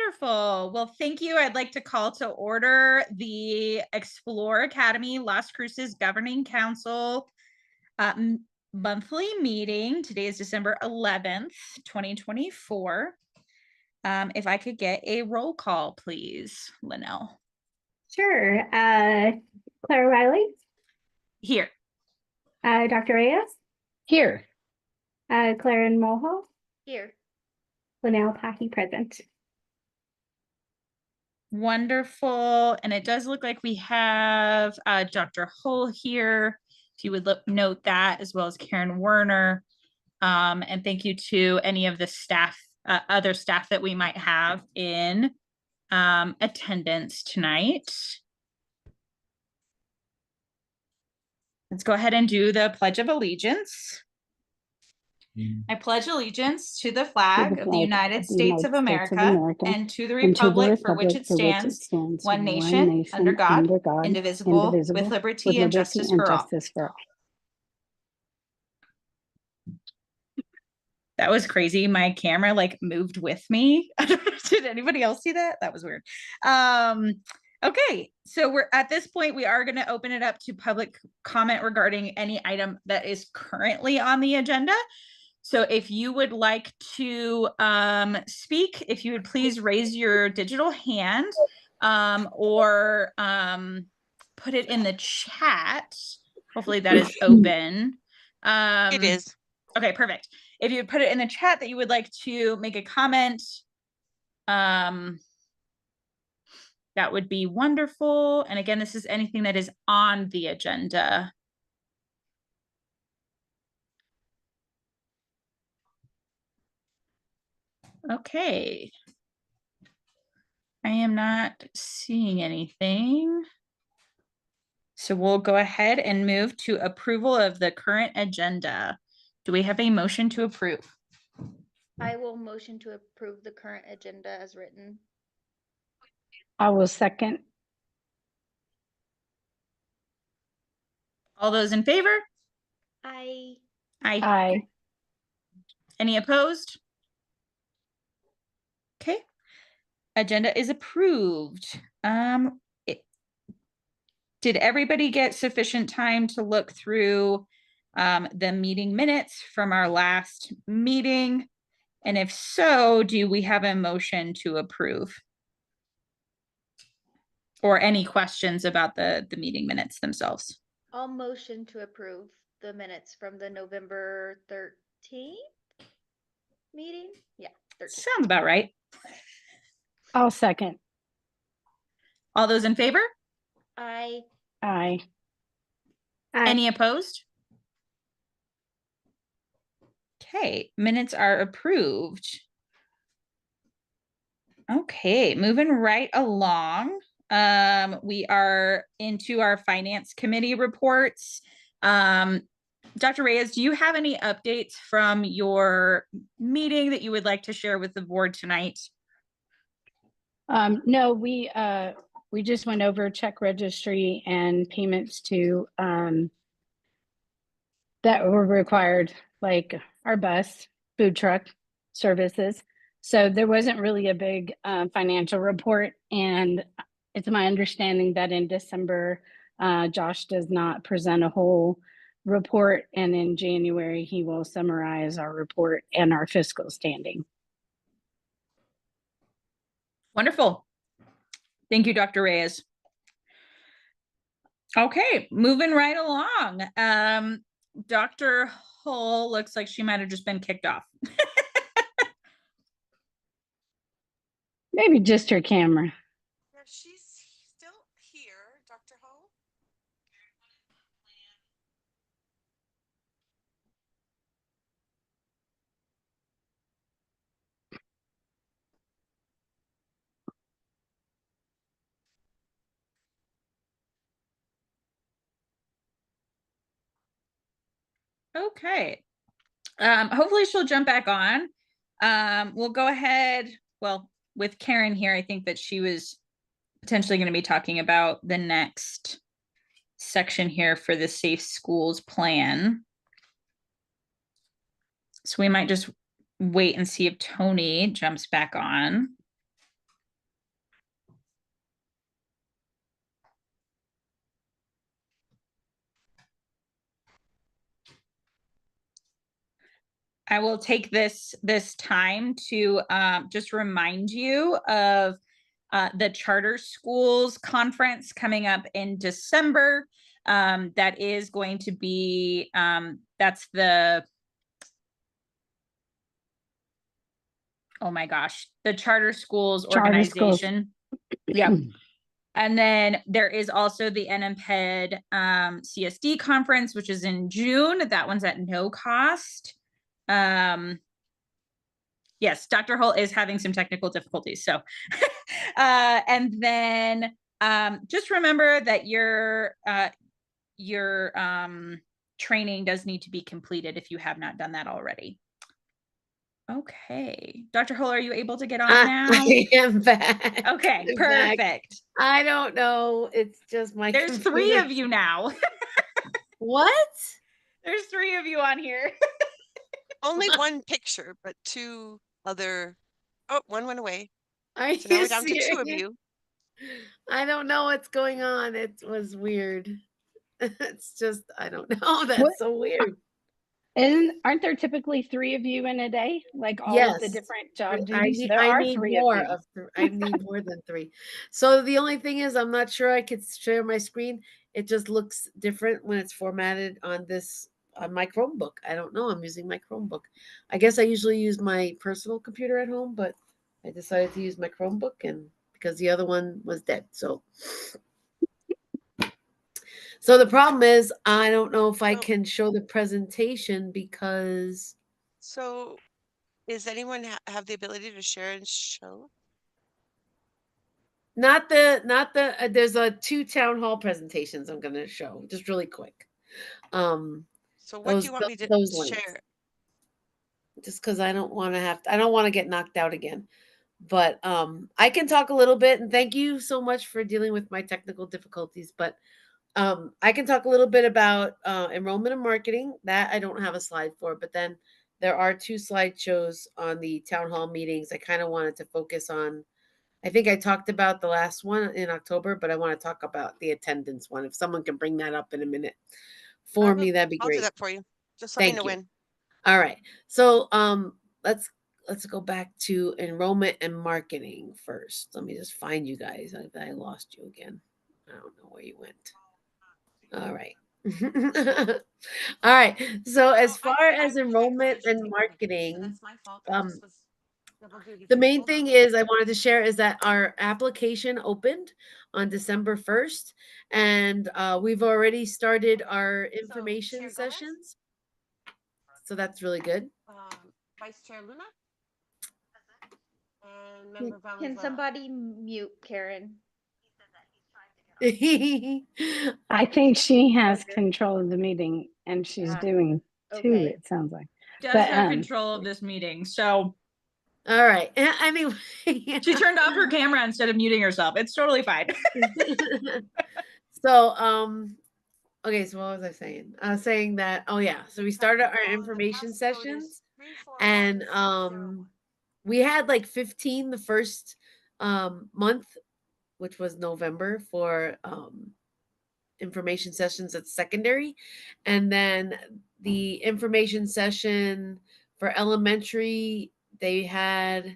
Wonderful. Well, thank you. I'd like to call to order the Explore Academy Las Cruces Governing Council monthly meeting. Today is December 11th, 2024. If I could get a roll call, please, Linnell. Sure. Claire Riley, Here. Dr. Reyes, Here. Claire Mulhall, Here. Linnell Packey present. Wonderful. And it does look like we have Dr. Hull here. If you would note that, as well as Karen Werner. And thank you to any of the staff, other staff that we might have in attendance tonight. Let's go ahead and do the Pledge of Allegiance. I pledge allegiance to the flag of the United States of America and to the republic for which it stands, one nation, under God, indivisible, with liberty and justice for all. That was crazy. My camera like moved with me. Did anybody else see that? That was weird. Okay, so we're at this point, we are going to open it up to public comment regarding any item that is currently on the agenda. So if you would like to speak, if you would please raise your digital hand or put it in the chat. Hopefully that is open. It is. Okay, perfect. If you would put it in the chat that you would like to make a comment, that would be wonderful. And again, this is anything that is on the agenda. Okay. I am not seeing anything. So we'll go ahead and move to approval of the current agenda. Do we have a motion to approve? I will motion to approve the current agenda as written. I will second. All those in favor? Aye. Aye. Any opposed? Okay. Agenda is approved. Did everybody get sufficient time to look through the meeting minutes from our last meeting? And if so, do we have a motion to approve? Or any questions about the meeting minutes themselves? I'll motion to approve the minutes from the November 13th meeting. Yeah, 13th. Sounds about right. I'll second. All those in favor? Aye. Aye. Any opposed? Okay, minutes are approved. Okay, moving right along. We are into our finance committee reports. Dr. Reyes, do you have any updates from your meeting that you would like to share with the board tonight? No, we just went over check registry and payments to that were required, like our bus, food truck services. So there wasn't really a big financial report, and it's my understanding that in December, Josh does not present a whole report, and in January, he will summarize our report and our fiscal standing. Wonderful. Thank you, Dr. Reyes. Okay, moving right along. Dr. Hull looks like she might have just been kicked off. Maybe just her camera. Yeah, she's still here, Dr. Hull. Okay. Hopefully she'll jump back on. We'll go ahead. Well, with Karen here, I think that she was potentially going to be talking about the next section here for the Safe Schools plan. So we might just wait and see if Tony jumps back on. I will take this time to just remind you of the charter schools conference coming up in December. That is going to be that's the oh my gosh, the charter schools Charter schools. organization. Yep. And then there is also the NMPED CSD conference, which is in June. That one's at no cost. Yes, Dr. Holt is having some technical difficulties. So, and then just remember that your training does need to be completed if you have not done that already. Okay, Dr. Holt, are you able to get on now? I am back. Okay, I'm back. perfect. I don't know. It's just my There's computer. 3 of you now. What? There's 3 of you on here. Only one picture, but 2 other. Oh, one went away. Are So now you we're down to 2 of serious? you. I don't know what's going on. It was weird. It's just, I don't know. That's so weird. Aren't there typically 3 of you in a day? Like all of the Yes. different job I duties? need, There I are need 3 more of you. of I need more than 3. So the only thing is, I'm not sure I could share my screen. It just looks different when it's formatted on my Chromebook. I don't know. I'm using my Chromebook. I guess I usually use my personal computer at home, but I decided to use my Chromebook, and because the other one was dead. So the problem is, I don't know if I Oh. can show the presentation because So is anyone have the ability to share and show? not the there's 2 town hall presentations I'm going to show just really quick. So what do you want me to those links. share? Just because I don't want to get knocked out again. But I can talk a little bit, and thank you so much for dealing with my technical difficulties. But I can talk a little bit about enrollment and marketing. That I don't have a slide for, but then there are 2 slideshows on the town hall meetings. I kind of wanted to focus on. I think I talked about the last one in October, but I want to talk about the attendance one. If someone can bring that up in a minute for me, that'd be I'll do great. that for you. Just let me Thank know you. when. All right. So let's go back to enrollment and marketing first. Let me just find you guys. I lost you again. I don't know where you went. All right. All right. So as far as enrollment and marketing, That's my fault. the main thing is I wanted to share is that our application opened on December 1st, and we've already started our information Chair Gomez? sessions. So that's really good. Vice Chair Luna? And Member Can Valenzuela. somebody mute Karen? I think she has control of the meeting and she's doing 2, Okay. it sounds like. Does But, have control of this meeting. So All right. Anyway, she turned off her camera instead of muting herself. It's totally fine. so okay, so what was I saying? I was saying that so we started our information sessions, and we had like 15 the first month, which was November, for information sessions at secondary, and then the information session for elementary, it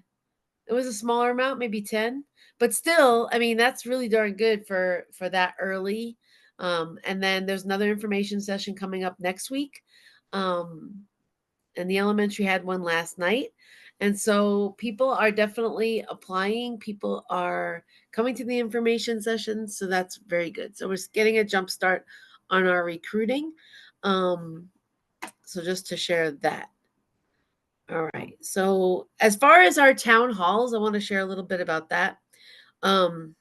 was a smaller amount, maybe 10, but still, I mean, that's really darn good for that early. And then there's another information session coming up next week, and the elementary had one last night. And so people are definitely applying. People are coming to the information sessions, so that's very good. So we're getting a jump start on our recruiting. So just to share that. All right. So as far as our town halls, I want to share a little bit about that. Our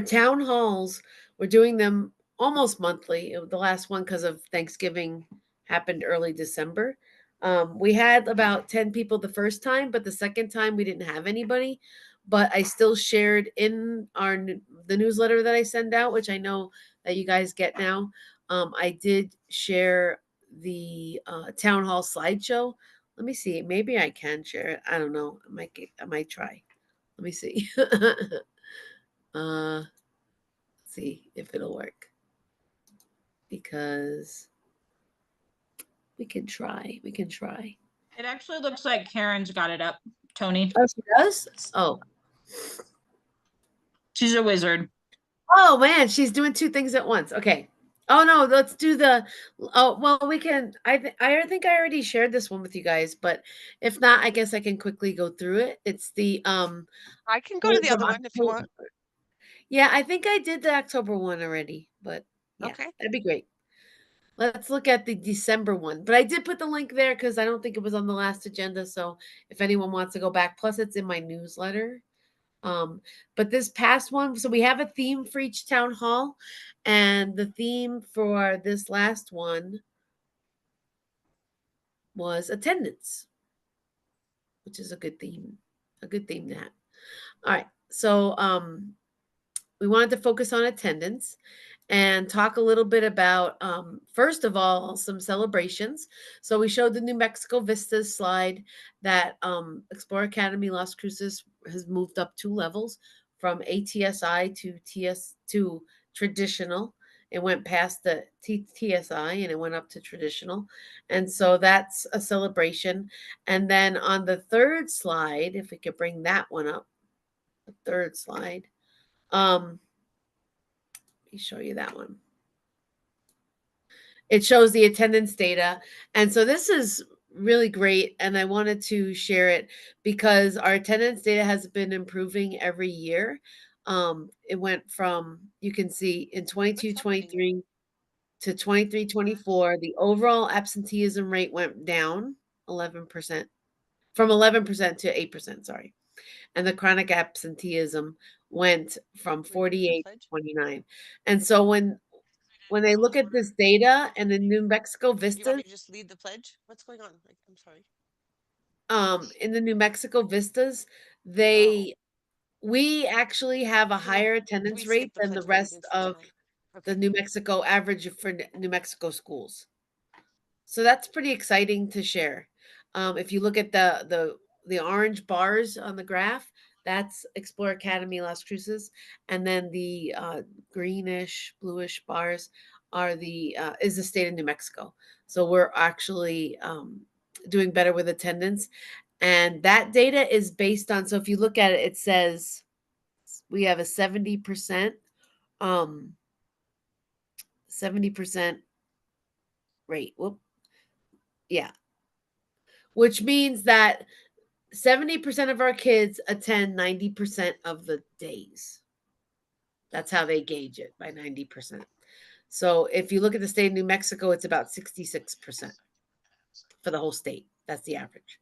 town halls, we're doing them almost monthly. The last one, because of Thanksgiving, happened early December. We had about 10 people the first time, but the second time we didn't have anybody. But I still shared in the newsletter that I send out, which I know that you guys get now. I did share the town hall slideshow. Let me see. Maybe I can share it. I don't know. I might try. Let me see. See if it'll work. Because We can try. We can try. It actually looks like Karen's got it up, Tony. Oh, she does? Oh. She's a wizard. Oh man, she's doing two things at once. Okay. Oh no, let's do the. Oh well, we can. I think I already shared this one with you guys, but if not, I guess I can quickly go through it. It's the I can go to the from other one if you want. October. Yeah, I think I did the October one already, but yeah, Okay. that'd be great. Let's look at the December one, but I did put the link there because I don't think it was on the last agenda. So if anyone wants to go back, plus it's in my newsletter. But this past one, so we have a theme for each town hall, and the theme for this last one was attendance, which is a good theme, to have. All right, so we wanted to focus on attendance and talk a little bit about, first of all, some celebrations. So we showed the New Mexico Vistas slide that Explore Academy Las Cruces has moved up 2 levels from ATSI to traditional. It went past the TSI and it went up to traditional. And so that's a celebration. And then on the third slide, if we could bring that one up, the third slide. Let me show you that one. It shows the attendance data. And so this is really great. And I wanted to share it because our attendance data has been improving every year. It went from, you can see in 22, 23 to 23, 24, the overall absenteeism rate went down 11%, from 11% to 8%, sorry. And the chronic absenteeism went from 48 to 29. And so when they look at this data and the New Mexico You want Vistas, me to just lead the pledge? What's going on? I'm sorry. in the New Mexico Vistas, Oh, we actually have a no, higher we attendance skipped rate the than the pledge going rest into of tonight. the Okay. New Mexico average for New Mexico schools. So that's pretty exciting to share. If you look at the orange bars on the graph, that's Explore Academy Las Cruces, and then the greenish, bluish bars are is the state of New Mexico. So we're actually doing better with attendance, and that data is based on. So if you look at it, it says we have a 70%, 70% rate. Whoop, yeah, which means that 70% of our kids attend 90% of the days. That's how they gauge it, by 90%. So if you look at the state of New Mexico, it's about 66% for the whole state. That's the average.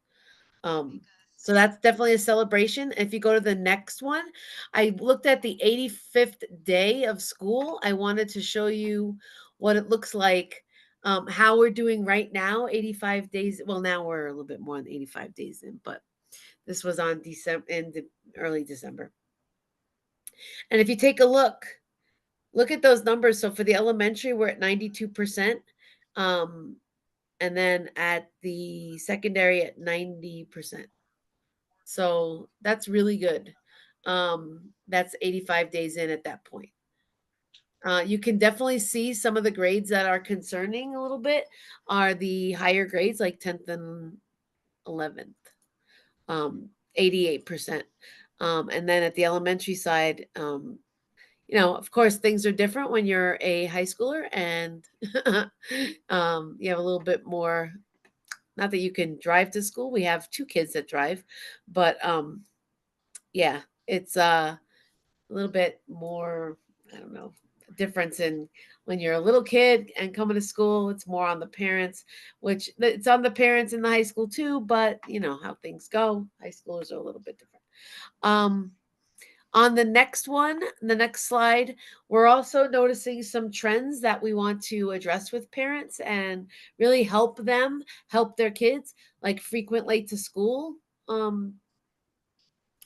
So that's definitely a celebration. If you go to the next one, I looked at the 85th day of school. I wanted to show you what it looks like, how we're doing right now, 85 days. Well, now we're a little bit more than 85 days in, but this was on early December. And if you take a look at those numbers. So for the elementary, we're at 92%. And then at the secondary at 90%. So that's really good. That's 85 days in at that point. You can definitely see some of the grades that are concerning a little bit are the higher grades, like 10th and 11th, 88%. And then at the elementary side, of course, things are different when you're a high schooler and you have a little bit more. Not that you can drive to school. We have 2 kids that drive, but yeah, it's a little bit more, I don't know, difference in when you're a little kid and coming to school. It's more on the parents, which it's on the parents in the high school too, but you know how things go. High schoolers are a little bit different. On the next one, the next slide, we're also noticing some trends that we want to address with parents and really help them help their kids, like frequent late to school.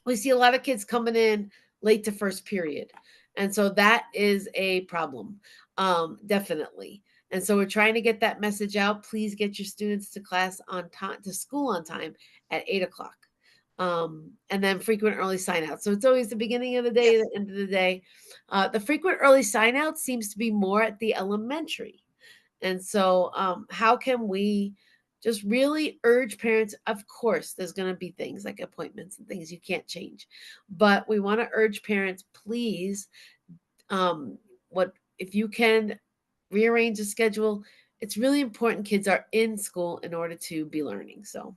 We see a lot of kids coming in late to first period. And so that is a problem, definitely. And so we're trying to get that message out. Please get your students to class on time, to school on time at 8:00. And then frequent early sign out. So it's always the beginning of the day, Yes. the end of the day. The frequent early sign out seems to be more at the elementary. And so how can we just really urge parents? Of course, there's going to be things like appointments and things you can't change, but we want to urge parents, please, what if you can rearrange the schedule? It's really important kids are in school in order to be learning. So,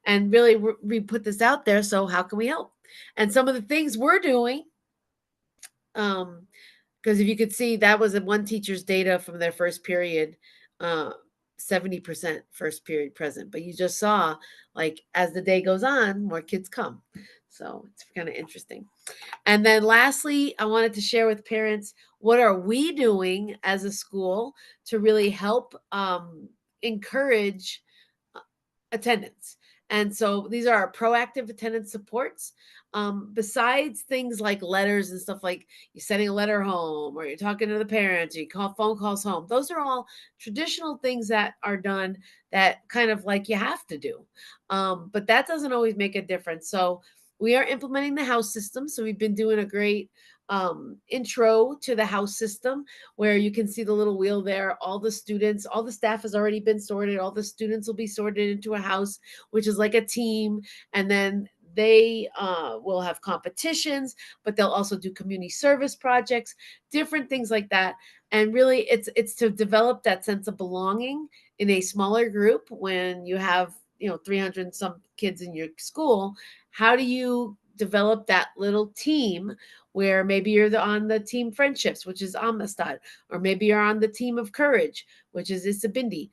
and really we put this out there, so how can we help? And some of the things we're doing, because if you could see, that was one teacher's data from their first period, 70% first period present, but you just saw, like, as the day goes on, more kids come. So it's kind of interesting. And then lastly, I wanted to share with parents, what are we doing as a school to really help encourage attendance? And so these are our proactive attendance supports. Besides things like letters and stuff, like you're sending a letter home or you're talking to the parents, or you call phone calls home. Those are all traditional things that are done that kind of like you have to do. But that doesn't always make a difference. So we are implementing the house system. So we've been doing a great intro to the house system, where you can see the little wheel there. All the students, all the staff has already been sorted. All the students will be sorted into a house, which is like a team. And then they will have competitions, but they'll also do community service projects, different things like that. And really, it's to develop that sense of belonging in a smaller group. When you have 300 and some kids in your school, how do you develop that little team, where maybe you're on the team friendships, which is Amistad, or maybe you're on the team of courage, which is Isabindi.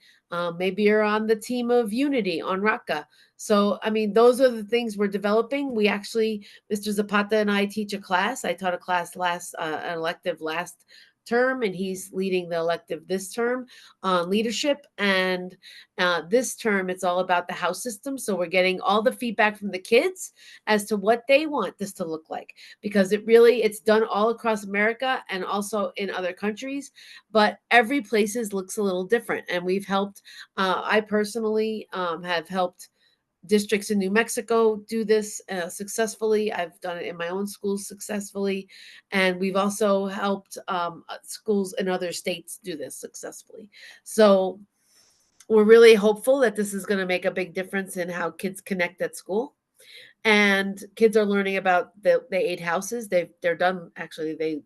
Maybe you're on the team of unity on Raqqa. So, I mean, those are the things we're developing. We actually, Mr. Zapata and I teach a class. I taught a class an elective last term, and he's leading the elective this term on leadership. And this term, it's all about the house system. So we're getting all the feedback from the kids as to what they want this to look like, because it's done all across America and also in other countries, but every places looks a little different. And we've helped, I personally have helped districts in New Mexico do this successfully. I've done it in my own schools successfully. And we've also helped schools in other states do this successfully. So we're really hopeful that this is going to make a big difference in how kids connect at school. And kids are learning about the 8 houses. They're done, actually. They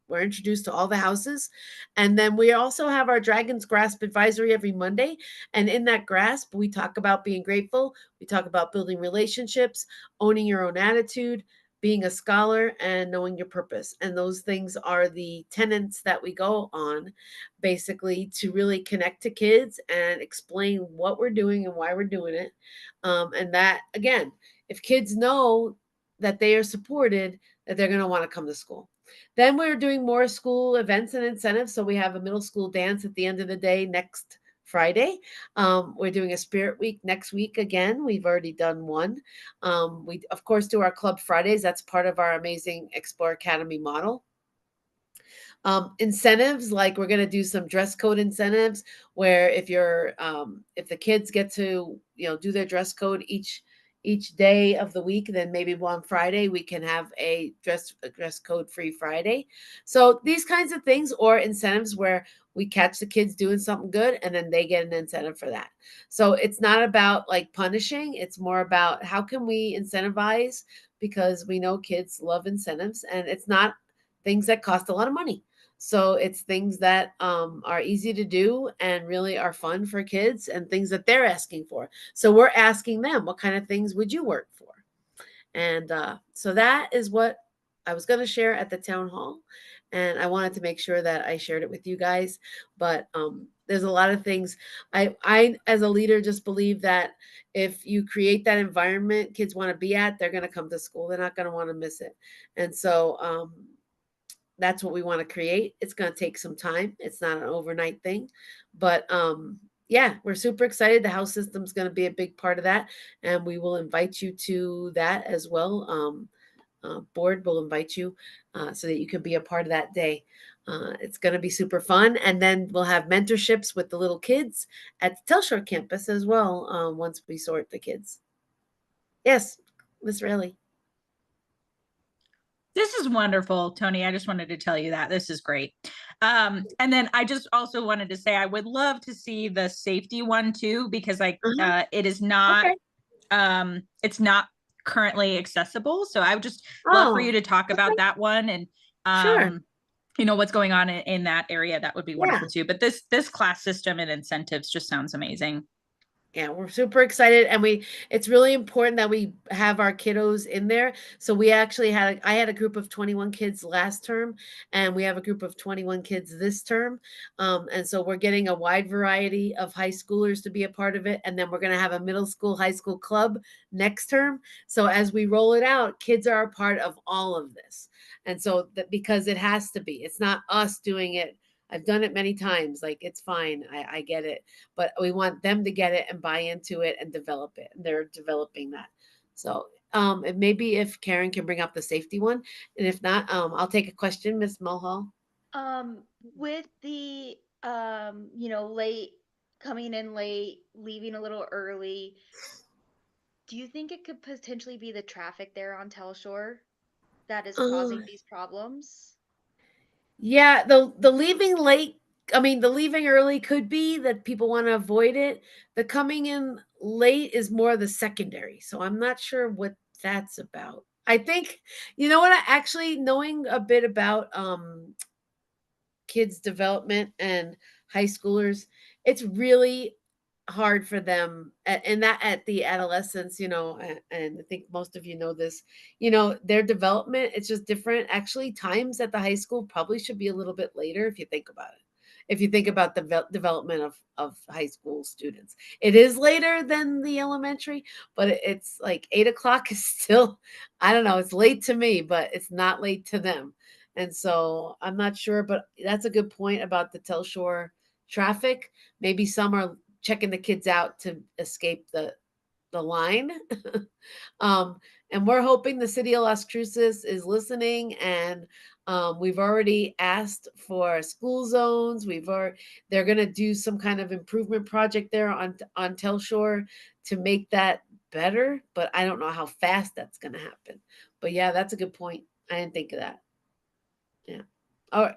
were introduced to all the houses. And then we also have our Dragon's Grasp advisory every Monday. And in that grasp, we talk about being grateful. We talk about building relationships, owning your own attitude, being a scholar, and knowing your purpose. And those things are the tenets that we go on, basically, to really connect to kids and explain what we're doing and why we're doing it. And that, again, if kids know that they are supported, that they're going to want to come to school. Then we're doing more school events and incentives. So we have a middle school dance at the end of the day next Friday. We're doing a Spirit Week next week again. We've already done one. We, of course, do our Club Fridays. That's part of our amazing Explore Academy model. Incentives, like we're going to do some dress code incentives, where if the kids get to do their dress code each day of the week, then maybe on Friday we can have a dress code free Friday. So these kinds of things, or incentives where we catch the kids doing something good and then they get an incentive for that. So it's not about like punishing, it's more about how can we incentivize, because we know kids love incentives, and it's not things that cost a lot of money. So it's things that are easy to do and really are fun for kids, and things that they're asking for. So we're asking them, what kind of things would you work for? And so that is what I was going to share at the town hall. And I wanted to make sure that I shared it with you guys. But there's a lot of things. I, as a leader, just believe that if you create that environment kids want to be at, they're going to come to school. They're not going to want to miss it. And so that's what we want to create. It's going to take some time. It's not an overnight thing, but yeah, we're super excited. The house system is going to be a big part of that, and we will invite you to that as well. Board will invite you so that you can be a part of that day. It's going to be super fun, and then we'll have mentorships with the little kids at the Telshore campus as well. Once we sort the kids. Yes, Miss Rayleigh. This is wonderful, Tony. I just wanted to tell you that this is great. And then I just also wanted to say I would love to see the safety one too, because it is not Okay. it's not currently accessible. So I would just love for you Oh, to talk okay. about that one and Sure. what's going on in that area. That would be Yeah. wonderful too. But this class system and incentives just sounds amazing. Yeah, we're super excited, and it's really important that we have our kiddos in there. So we actually I had a group of 21 kids last term, and we have a group of 21 kids this term. And so we're getting a wide variety of high schoolers to be a part of it. And then we're going to have a middle school, high school club next term. So as we roll it out, kids are a part of all of this. And so that because it has to be, it's not us doing it. I've done it many times. Like, it's fine. I get it, but we want them to get it and buy into it and develop it. And they're developing that. So and maybe if Karen can bring up the safety one, and if not, I'll take a question, Miss Mulhall. With the late coming in late, leaving a little early, do you think it could potentially be the traffic there on Telshore that is causing these problems? Yeah, the leaving late, I mean, the leaving early could be that people want to avoid it. The coming in late is more the secondary. So I'm not sure what that's about. I think, you know what, I actually knowing a bit about kids development and high schoolers, it's really hard for them and that at the adolescence, and I think most of you know this, their development, it's just different. Actually, times at the high school probably should be a little bit later if you think about it. If you think about the development of high school students, it is later than the elementary, but it's like 8 o'clock is still, I don't know, it's late to me, but it's not late to them. And so I'm not sure, but that's a good point about the Telshore traffic. Maybe some are checking the kids out to escape the line. um, and we're hoping the city of Las Cruces is listening, and we've already asked for school zones. They're going to do some kind of improvement project there on Telshore to make that better, but I don't know how fast that's going to happen. But yeah, that's a good point. I didn't think of that. Yeah. All right.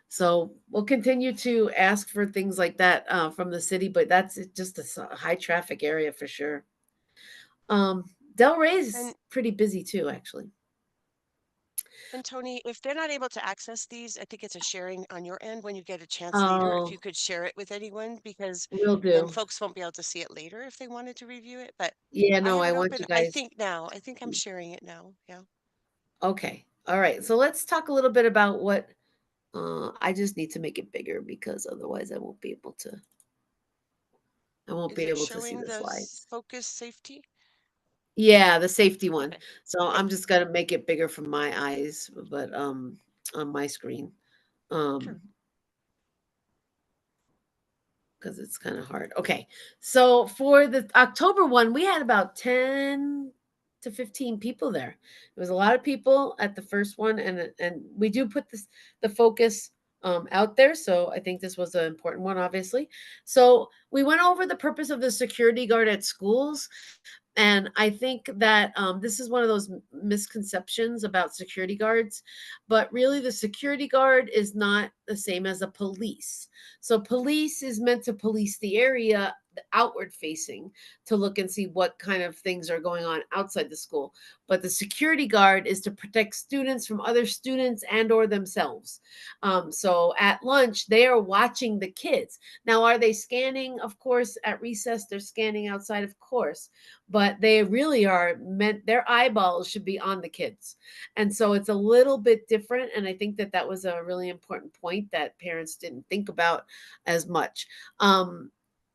So we'll continue to ask for things like that from the city, but that's just a high traffic area for sure. Del Rey's And pretty busy too, actually. and Tony, if they're not able to access these, I think it's a sharing on your end when you get a chance later, if Oh, you could share it with anyone, because will then do. folks won't be able to see it later if they wanted to review it. But Yeah, I no, have I it want open, you I guys. think now. I think I'm sharing it now. Yeah. Okay. All right. So let's talk a little bit about what I just need to make it bigger because otherwise I won't Is be it able to see showing the the slides. focus safety? Yeah, the safety one. Okay. So Yep. I'm just gonna make it bigger from my eyes, but on my screen. Sure. Um because it's kind of hard. Okay. So for the October one, we had about 10 to 15 people there. There was a lot of people at the first one, and we do put the focus out there. So I think this was an important one, obviously. So we went over the purpose of the security guard at schools. And I think that this is one of those misconceptions about security guards, but really the security guard is not the same as a police. So police is meant to police the area, the outward facing, to look and see what kind of things are going on outside the school. But the security guard is to protect students from other students and or themselves. So at lunch, they are watching the kids. Now, are they scanning? Of course, at recess, they're scanning outside, of course, but they really are meant, their eyeballs should be on the kids. And so it's a little bit different. And I think that that was a really important point that parents didn't think about as much.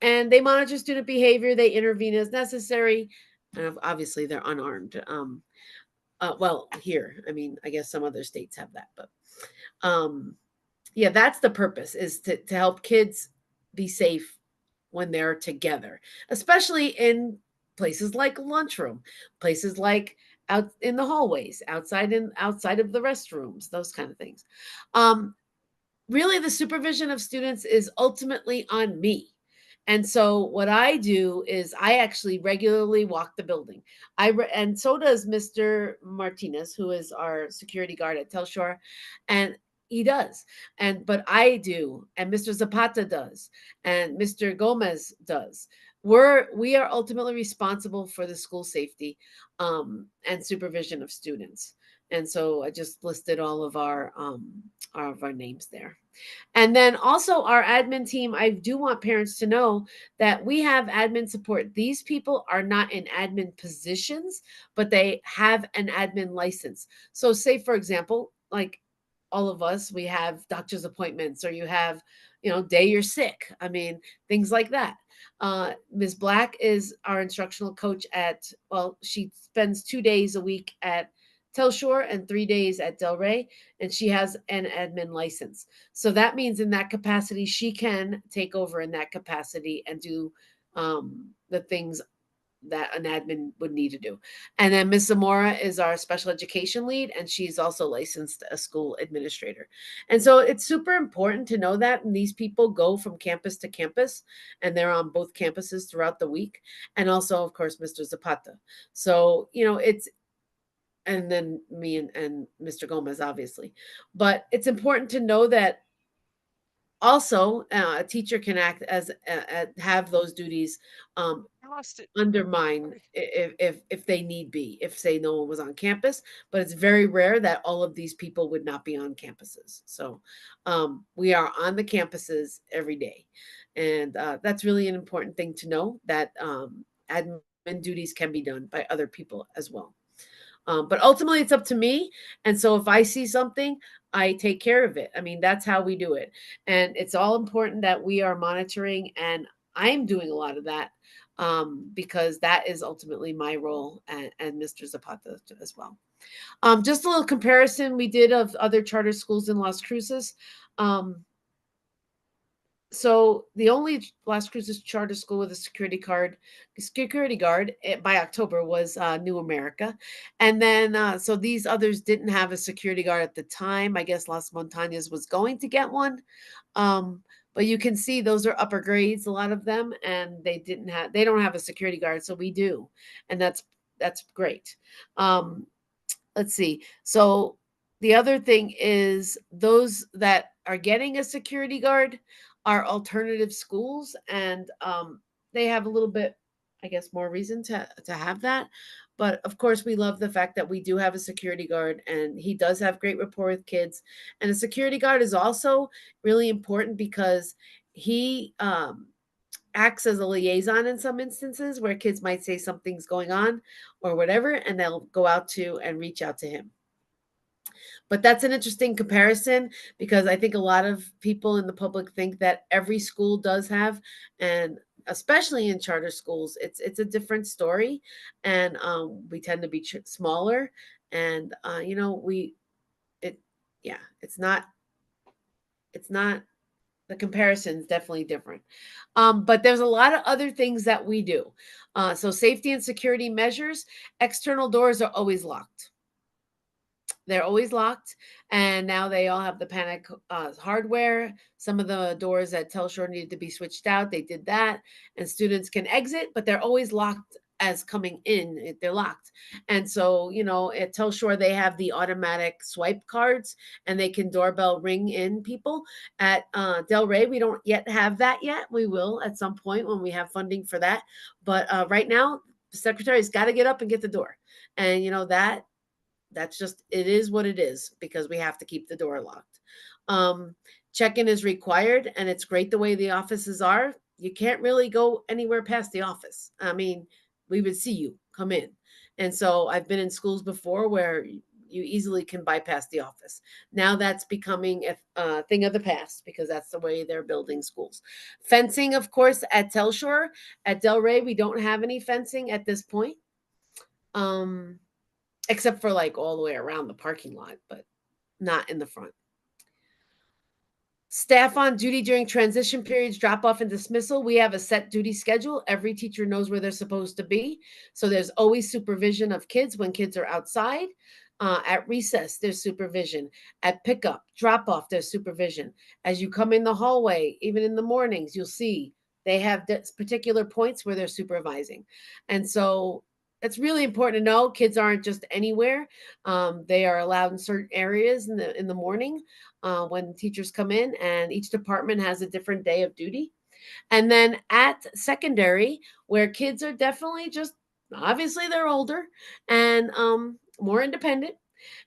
And they monitor student behavior, they intervene as necessary. And obviously, they're unarmed. Well, here, I mean, I guess some other states have that, but yeah, that's the purpose, is to help kids be safe when they're together, especially in places like lunchroom, places like out in the hallways, outside of the restrooms, those kind of things. Really, the supervision of students is ultimately on me. And so what I do is I actually regularly walk the building. And so does Mr. Martinez, who is our security guard at Telshore, and he does. But I do, and Mr. Zapata does, and Mr. Gomez does. We are ultimately responsible for the school safety and supervision of students. And so I just listed all of our names there. And then also our admin team, I do want parents to know that we have admin support. These people are not in admin positions, but they have an admin license. So say, for example, like all of us, we have doctor's appointments, or you have, day you're sick. I mean, things like that. Ms. Black is our instructional coach she spends 2 days a week at Telshore and 3 days at Delray, and she has an admin license. So that means in that capacity, she can take over in that capacity and do the things that an admin would need to do. And then Miss Zamora is our special education lead, and she's also licensed a school administrator. And so it's super important to know that. And these people go from campus to campus, and they're on both campuses throughout the week. And also, of course, Mr. Zapata. So, and then me and Mr. Gomez, obviously. But it's important to know that also a teacher can act as have those duties I lost it. undermine if they need be, if say no one was on campus. But it's very rare that all of these people would not be on campuses. So we are on the campuses every day, and that's really an important thing to know, that admin duties can be done by other people as well. But ultimately, it's up to me. And so if I see something, I take care of it. I mean, that's how we do it. And it's all important that we are monitoring. And I'm doing a lot of that because that is ultimately my role, and Mr. Zapata as well. Just a little comparison we did of other charter schools in Las Cruces. So the only Las Cruces charter school with a security guard by October was New America. And then so these others didn't have a security guard at the time. I guess Las Montañas was going to get one. But you can see those are upper grades, a lot of them, and they don't have a security guard. So we do. And that's great. Let's see. So the other thing is, those that are getting a security guard are alternative schools, and they have a little bit, I guess, more reason to have that. But of course, we love the fact that we do have a security guard, and he does have great rapport with kids. And a security guard is also really important because he acts as a liaison in some instances where kids might say something's going on or whatever, and they'll go out to and reach out to him. But that's an interesting comparison, because I think a lot of people in the public think that every school does have, and especially in charter schools, it's a different story, and we tend to be smaller, and it's not the comparison is definitely different. But there's a lot of other things that we do. So safety and security measures, external doors are always locked. They're always locked, and now they all have the panic hardware. Some of the doors at Telshore needed to be switched out. They did that, and students can exit, but they're always locked as coming in. They're locked. And so, at Telshore, they have the automatic swipe cards, and they can doorbell ring in people. At Delray, we don't yet have that yet. We will at some point when we have funding for that. But right now, the secretary's got to get up and get the door. And, that's just, it is what it is, because we have to keep the door locked. Check-in is required, and it's great the way the offices are. You can't really go anywhere past the office. I mean, we would see you come in. And so I've been in schools before where you easily can bypass the office. Now that's becoming a thing of the past, because that's the way they're building schools. Fencing, of course, at Telshore. At Delray, we don't have any fencing at this point. Except for like all the way around the parking lot, but not in the front. Staff on duty during transition periods, drop off and dismissal. We have a set duty schedule. Every teacher knows where they're supposed to be. So there's always supervision of kids when kids are outside. At recess, there's supervision. At pickup, drop off, there's supervision. As you come in the hallway, even in the mornings, you'll see they have particular points where they're supervising. And so it's really important to know kids aren't just anywhere. They are allowed in certain areas in the morning when teachers come in, and each department has a different day of duty. And then at secondary, where kids are definitely just obviously they're older and more independent.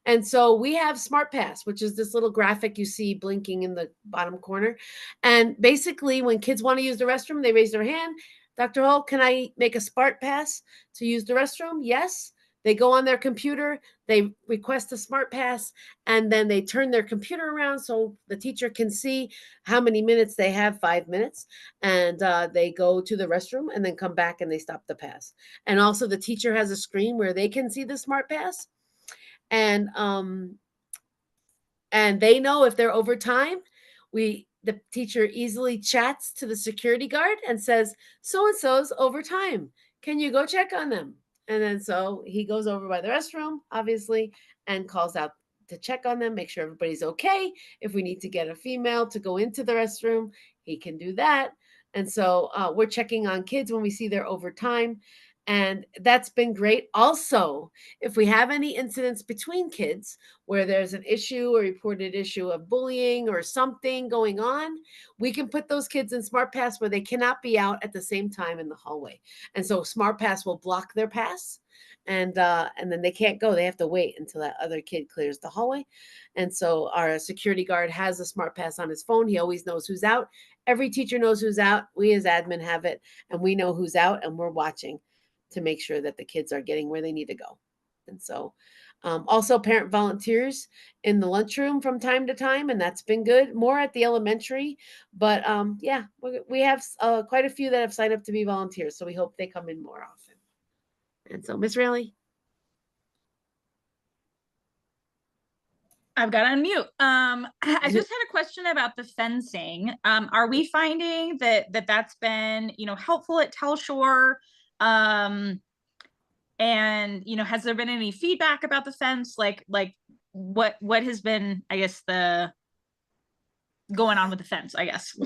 And so we have Smart Pass, which is this little graphic you see blinking in the bottom corner. And basically, when kids want to use the restroom, they raise their hand. Dr. Hall, can I make a Smart Pass to use the restroom? Yes. They go on their computer, they request a Smart Pass, and then they turn their computer around so the teacher can see how many minutes they have, 5 minutes. And they go to the restroom and then come back and they stop the pass. And also, the teacher has a screen where they can see the Smart Pass. And they know if they're over time, the teacher easily chats to the security guard and says, so and so's over time, can you go check on them? And then so he goes over by the restroom, obviously, and calls out to check on them, make sure everybody's okay. If we need to get a female to go into the restroom, he can do that. And so we're checking on kids when we see they're over time. And that's been great. Also, if we have any incidents between kids where there's an issue or reported issue of bullying or something going on, we can put those kids in Smart Pass where they cannot be out at the same time in the hallway. And so Smart Pass will block their pass, and then they can't go. They have to wait until that other kid clears the hallway. And so our security guard has a Smart Pass on his phone. He always knows who's out. Every teacher knows who's out. We as admin have it, and we know who's out, and we're watching to make sure that the kids are getting where they need to go. And so also parent volunteers in the lunchroom from time to time, and that's been good. More at the elementary, but yeah, we have quite a few that have signed up to be volunteers, so we hope they come in more often. And so, Miss Rayleigh. I've got to unmute. I just had a question about the fencing. Are we finding that's been, helpful at Telshore? And, has there been any feedback about the fence? Like what has been, I guess, the going on with the fence, I guess.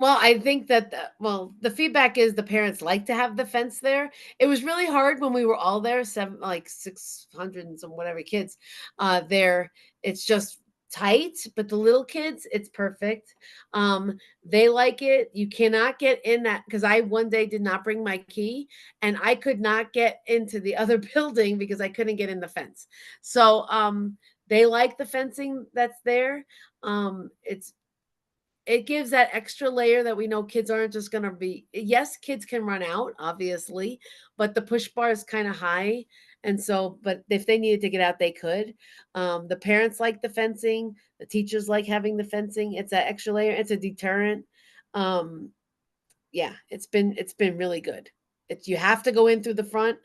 Well, I think that the feedback is the parents like to have the fence there. It was really hard when we were all there, 600 and some whatever kids there. It's just tight, but the little kids, it's perfect. They like it. You cannot get in that, because I one day did not bring my key and I could not get into the other building because I couldn't get in the fence. So they like the fencing that's there. It gives that extra layer that we know kids aren't just going to be, yes, kids can run out, obviously, but the push bar is kind of high. And so, but if they needed to get out, they could. The parents like the fencing. The teachers like having the fencing. It's that extra layer. It's a deterrent. Yeah, it's been really good. You have to go in through the front.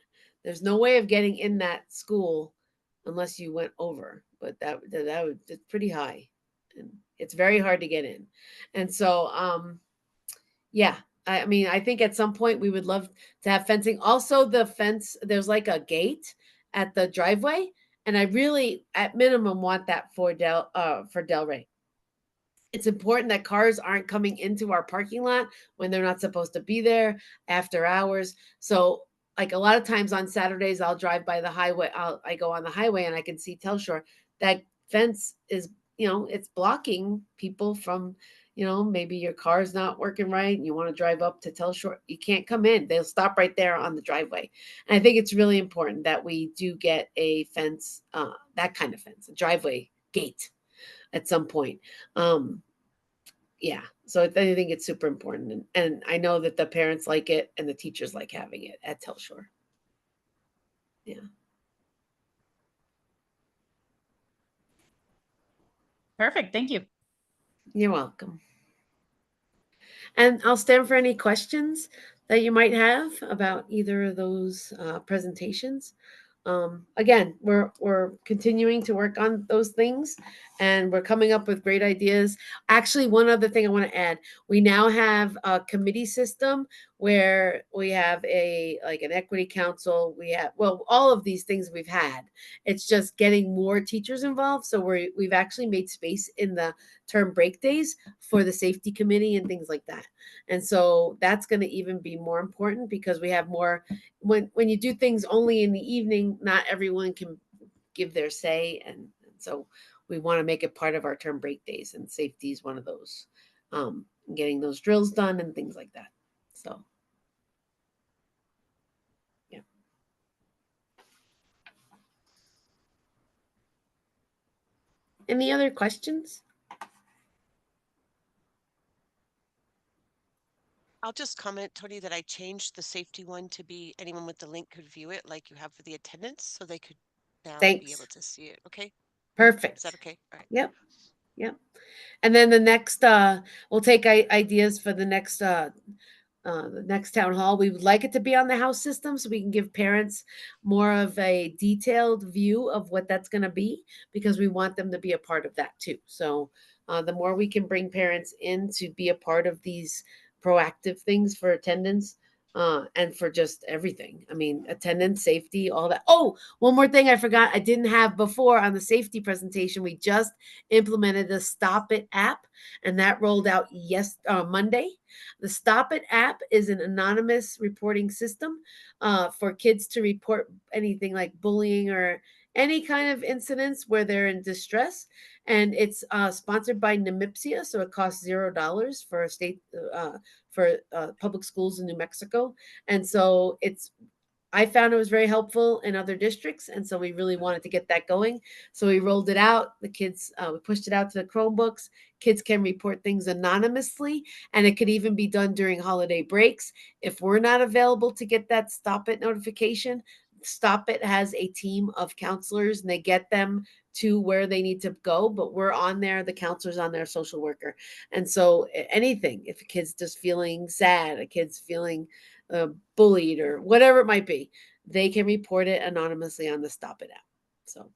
There's no way of getting in that school unless you went over, but it's pretty high. And it's very hard to get in. And so, yeah, I mean, I think at some point we would love to have fencing. Also, the fence, there's like a gate at the driveway. And I really, at minimum, want that for Delray. It's important that cars aren't coming into our parking lot when they're not supposed to be there after hours. So like a lot of times on Saturdays, I'll drive by the highway. I go on the highway and I can see Telshore. That fence is, it's blocking people from, maybe your car's not working right and you want to drive up to Telshore. You can't come in. They'll stop right there on the driveway. And I think it's really important that we do get a fence, that kind of fence, a driveway gate at some point. Yeah, so I think it's super important. And I know that the parents like it and the teachers like having it at Telshore. Yeah. Perfect. Thank you. You're welcome. And I'll stand for any questions that you might have about either of those presentations. Again, we're continuing to work on those things and we're coming up with great ideas. Actually, one other thing I want to add, we now have a committee system where we have an equity council. We have, well, all of these things we've had. It's just getting more teachers involved. So we've actually made space in the term break days for the safety committee and things like that. And so that's going to even be more important because we have more, when you do things only in the evening, not everyone can give their say. And so we want to make it part of our term break days, and safety is one of those, getting those drills done and things like that. So, yeah. Any other questions? I'll just comment, Tony, that I changed the safety one to be anyone with the link could view it like you have for the attendance, so they could now be able Thanks. to see it. Okay. Is Perfect. that okay? All right. Yep. Yep. And then the next, we'll take ideas for the next town hall. We would like it to be on the house system so we can give parents more of a detailed view of what that's going to be, because we want them to be a part of that too. So the more we can bring parents in to be a part of these proactive things for attendance, and for just everything. I mean, attendance, safety, all that. Oh, one more thing I forgot I didn't have before on the safety presentation. We just implemented the Stop It app, and that rolled out Monday. The Stop It app is an anonymous reporting system for kids to report anything like bullying or any kind of incidents where they're in distress. And it's sponsored by NMIPSIA, so it costs $0 for public schools in New Mexico. And so I found it was very helpful in other districts, and so we really wanted to get that going. So we rolled it out. The kids, we pushed it out to the Chromebooks. Kids can report things anonymously, and it could even be done during holiday breaks. If we're not available to get that Stop It notification, Stop It has a team of counselors, and they get them to where they need to go. But we're on there, the counselor's on there, social worker. And so anything, if a kid's just feeling sad, a kid's feeling bullied or whatever it might be, they can report it anonymously on the Stop It app. So,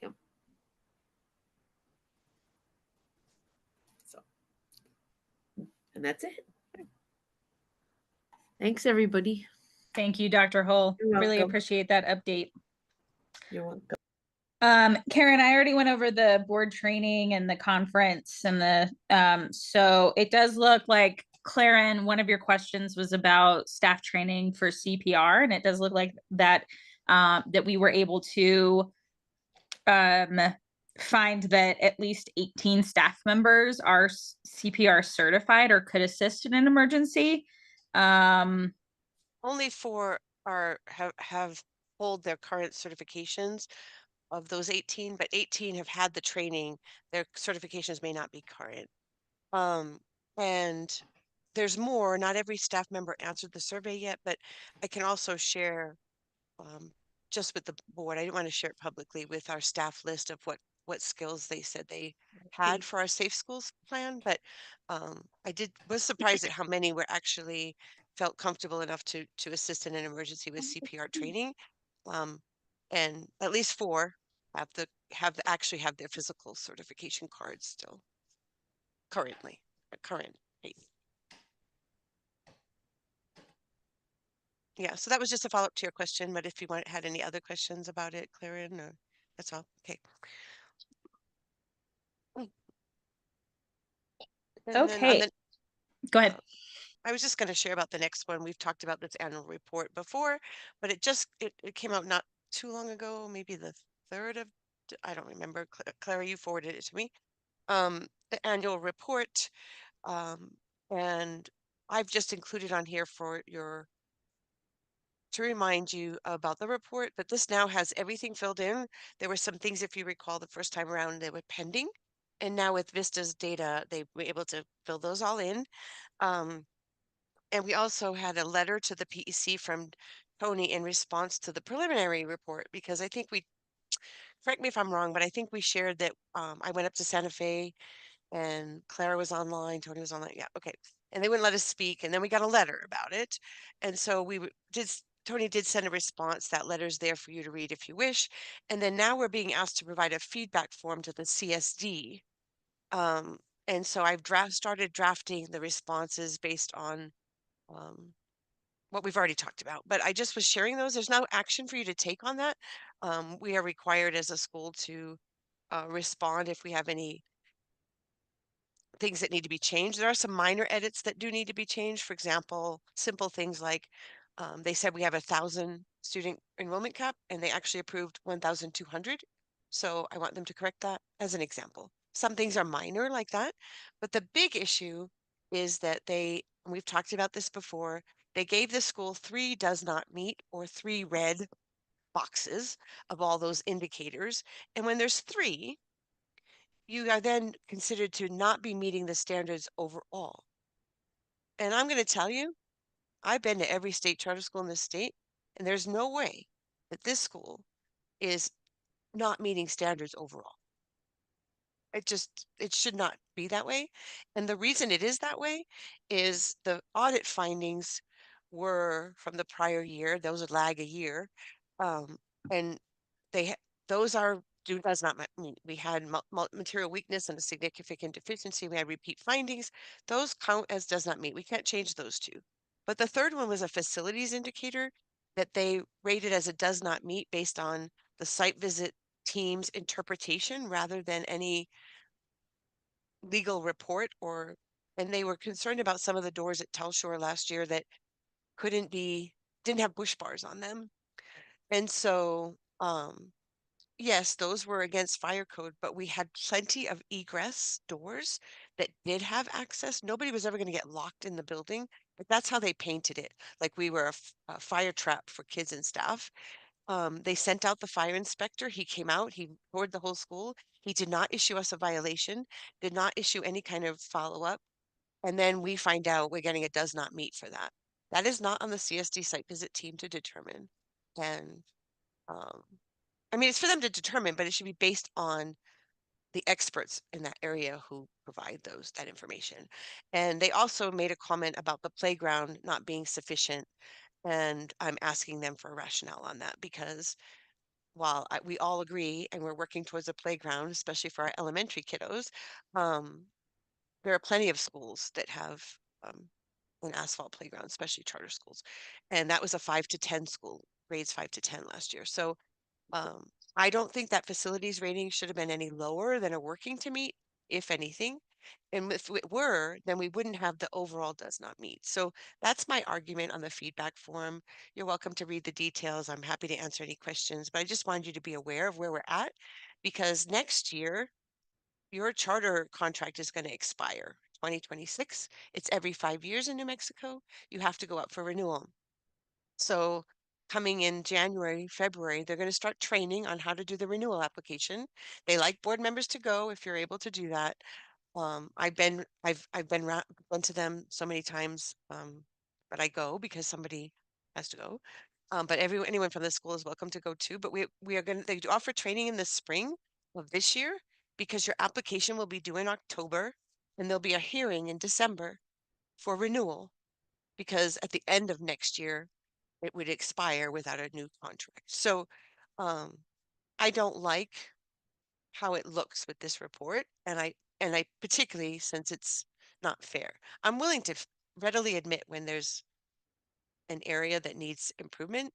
yeah. So, and that's it. Thanks, everybody. Thank you, Dr. Hull. You're Really welcome. appreciate that update. You're welcome. Karen, I already went over the board training and the conference and so it does look like, Claren, one of your questions was about staff training for CPR, and it does look like that we were able to find that at least 18 staff members are CPR certified or could assist in an emergency. Only 4 have hold their current certifications of those 18, but 18 have had the training. Their certifications may not be current. And there's more. Not every staff member answered the survey yet, but I can also share just with the board. I didn't want to share it publicly with our staff list of what skills they said they had for our Safe Schools plan, but was surprised at how many were actually felt comfortable enough to assist in an emergency with CPR training. And at least 4 actually have their physical certification cards still currently, current. Yeah, so that was just a follow-up to your question, but if you had any other questions about it, Claren, or that's all. Okay. And then Okay. Go ahead. I was just going to share about the next one. We've talked about this annual report before, but it came out not too long ago, maybe the 3rd of, I don't remember. Clara, you forwarded it to me. The annual report, and I've just included on here to remind you about the report, but this now has everything filled in. There were some things, if you recall, the first time around they were pending, and now with Vista's data, they were able to fill those all in. And we also had a letter to the PEC from Tony in response to the preliminary report, because I think correct me if I'm wrong, but I think we shared that I went up to Santa Fe and Clara was online, Tony was online. Yeah, okay. And they wouldn't let us speak. And then we got a letter about it. And so Tony did send a response. That letter's there for you to read if you wish. And then now we're being asked to provide a feedback form to the CSD. And so I've started drafting the responses based on what we've already talked about. But I just was sharing those. There's no action for you to take on that. We are required as a school to respond if we have any things that need to be changed. There are some minor edits that do need to be changed. For example, simple things like they said we have 1,000 student enrollment cap and they actually approved 1,200. So I want them to correct that as an example. Some things are minor like that, but the big issue is that we've talked about this before, they gave the school 3 does not meet or 3 red boxes of all those indicators. And when there's 3, you are then considered to not be meeting the standards overall. And I'm going to tell you, I've been to every state charter school in this state, and there's no way that this school is not meeting standards overall. It should not be that way. And the reason it is that way is the audit findings were from the prior year. Those would lag a year. And those does not meet. We had material weakness and a significant deficiency. We had repeat findings. Those count as does not meet. We can't change those two. But the third one was a facilities indicator that they rated as a does not meet based on the site visit team's interpretation rather than any legal report and they were concerned about some of the doors at Telshore last year that didn't have bush bars on them. And so, yes, those were against fire code, but we had plenty of egress doors that did have access. Nobody was ever going to get locked in the building, but that's how they painted it. Like we were a fire trap for kids and staff. They sent out the fire inspector. He came out, he toured the whole school. He did not issue us a violation, did not issue any kind of follow-up. And then we find out we're getting a does not meet for that. That is not on the CSD site visit team to determine. And I mean, it's for them to determine, but it should be based on the experts in that area who provide that information. And they also made a comment about the playground not being sufficient. And I'm asking them for a rationale on that because while we all agree and we're working towards a playground, especially for our elementary kiddos, there are plenty of schools that have an asphalt playground, especially charter schools. And that was a 5 to 10 school, grades 5 to 10 last year. So I don't think that facilities rating should have been any lower than a working to meet, if anything. And if it were, then we wouldn't have the overall does not meet. So that's my argument on the feedback form. You're welcome to read the details. I'm happy to answer any questions, but I just wanted you to be aware of where we're at because next year, your charter contract is going to expire 2026. It's every 5 years in New Mexico. You have to go up for renewal. So coming in January, February, they're going to start training on how to do the renewal application. They like board members to go if you're able to do that. I've been to them so many times, but I go because somebody has to go. But anyone from the school is welcome to go too. But they offer training in the spring of this year because your application will be due in October and there'll be a hearing in December for renewal because at the end of next year it would expire without a new contract. So I don't like how it looks with this report, and I particularly since it's not fair. I'm willing to readily admit when there's an area that needs improvement.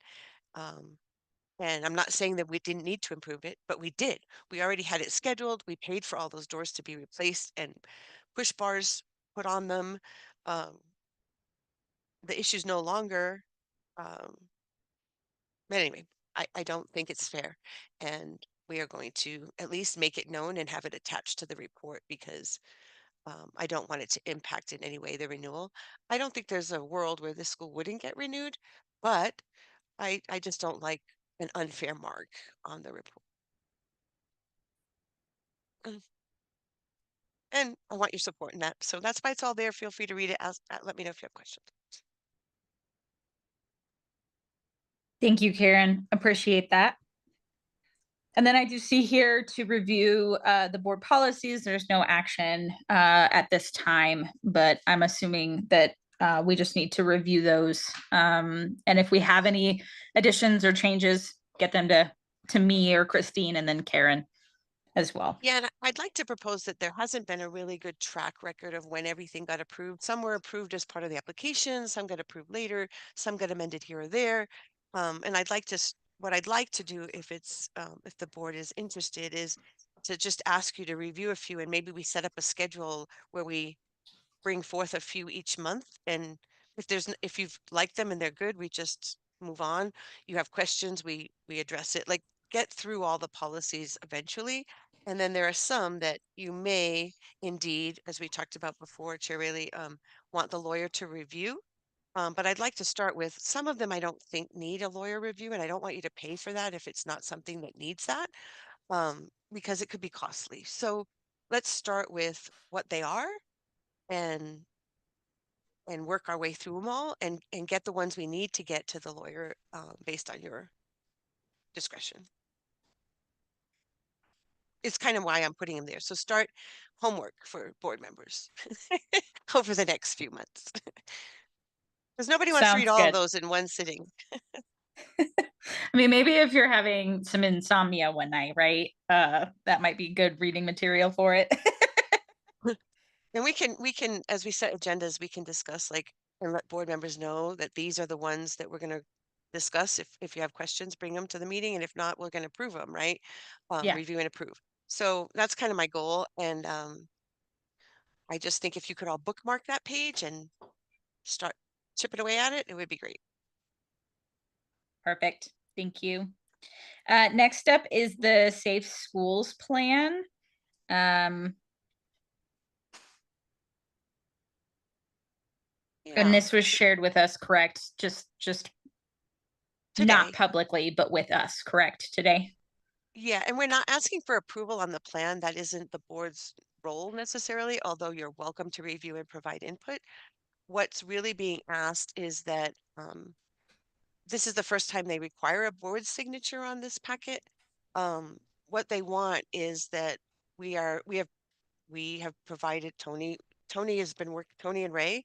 And I'm not saying that we didn't need to improve it, but we did. We already had it scheduled. We paid for all those doors to be replaced and push bars put on them. The issue's no longer. But anyway, I don't think it's fair. And we are going to at least make it known and have it attached to the report because I don't want it to impact in any way the renewal. I don't think there's a world where this school wouldn't get renewed, but I just don't like an unfair mark on the report. And I want your support in that. So that's why it's all there. Feel free to read it. Let me know if you have questions. Thank you, Karen. Appreciate that. And then I do see here to review the board policies. There's no action at this time, but I'm assuming that we just need to review those. And if we have any additions or changes, get them to me or Christine and then Karen. as well. Yeah, and I'd like to propose that there hasn't been a really good track record of when everything got approved. Some were approved as part of the application, some got approved later, some got amended here or there. And I'd like to, what I'd like to do if it's, if the board is interested, is to just ask you to review a few, and maybe we set up a schedule where we bring forth a few each month. And if if you've liked them and they're good, we just move on. You have questions, we address it, like get through all the policies eventually. And then there are some that you may indeed, as we talked about before, Chair Rayleigh, want the lawyer to review. But I'd like to start with some of them I don't think need a lawyer review, and I don't want you to pay for that if it's not something that needs that, because it could be costly. So let's start with what they are, and work our way through them all, and get the ones we need to get to the lawyer, based on your discretion. It's kind of why I'm putting them there. So start homework for board members over the next few months, because nobody wants to read Sounds all of good. those in one sitting. I mean, maybe if you're having some insomnia one night, right? That might be good reading material for it. And we can, as we set agendas, we can discuss, like, and let board members know that these are the ones that we're going to discuss. If you have questions, bring them to the meeting, and if not, we're going to approve them, right? Yeah. Review and approve. So that's kind of my goal, and I just think if you could all bookmark that page and start chipping away at it, it would be great. Perfect. Thank you. Next up is the Safe Schools Plan. And Yeah, this was shared with us, correct? Just not today. publicly, but with us, correct, today? Yeah, and we're not asking for approval on the plan. That isn't the board's role necessarily, although you're welcome to review and provide input. What's really being asked is that this is the first time they require a board signature on this packet. What they want is that we have provided Tony has been working, Tony and Ray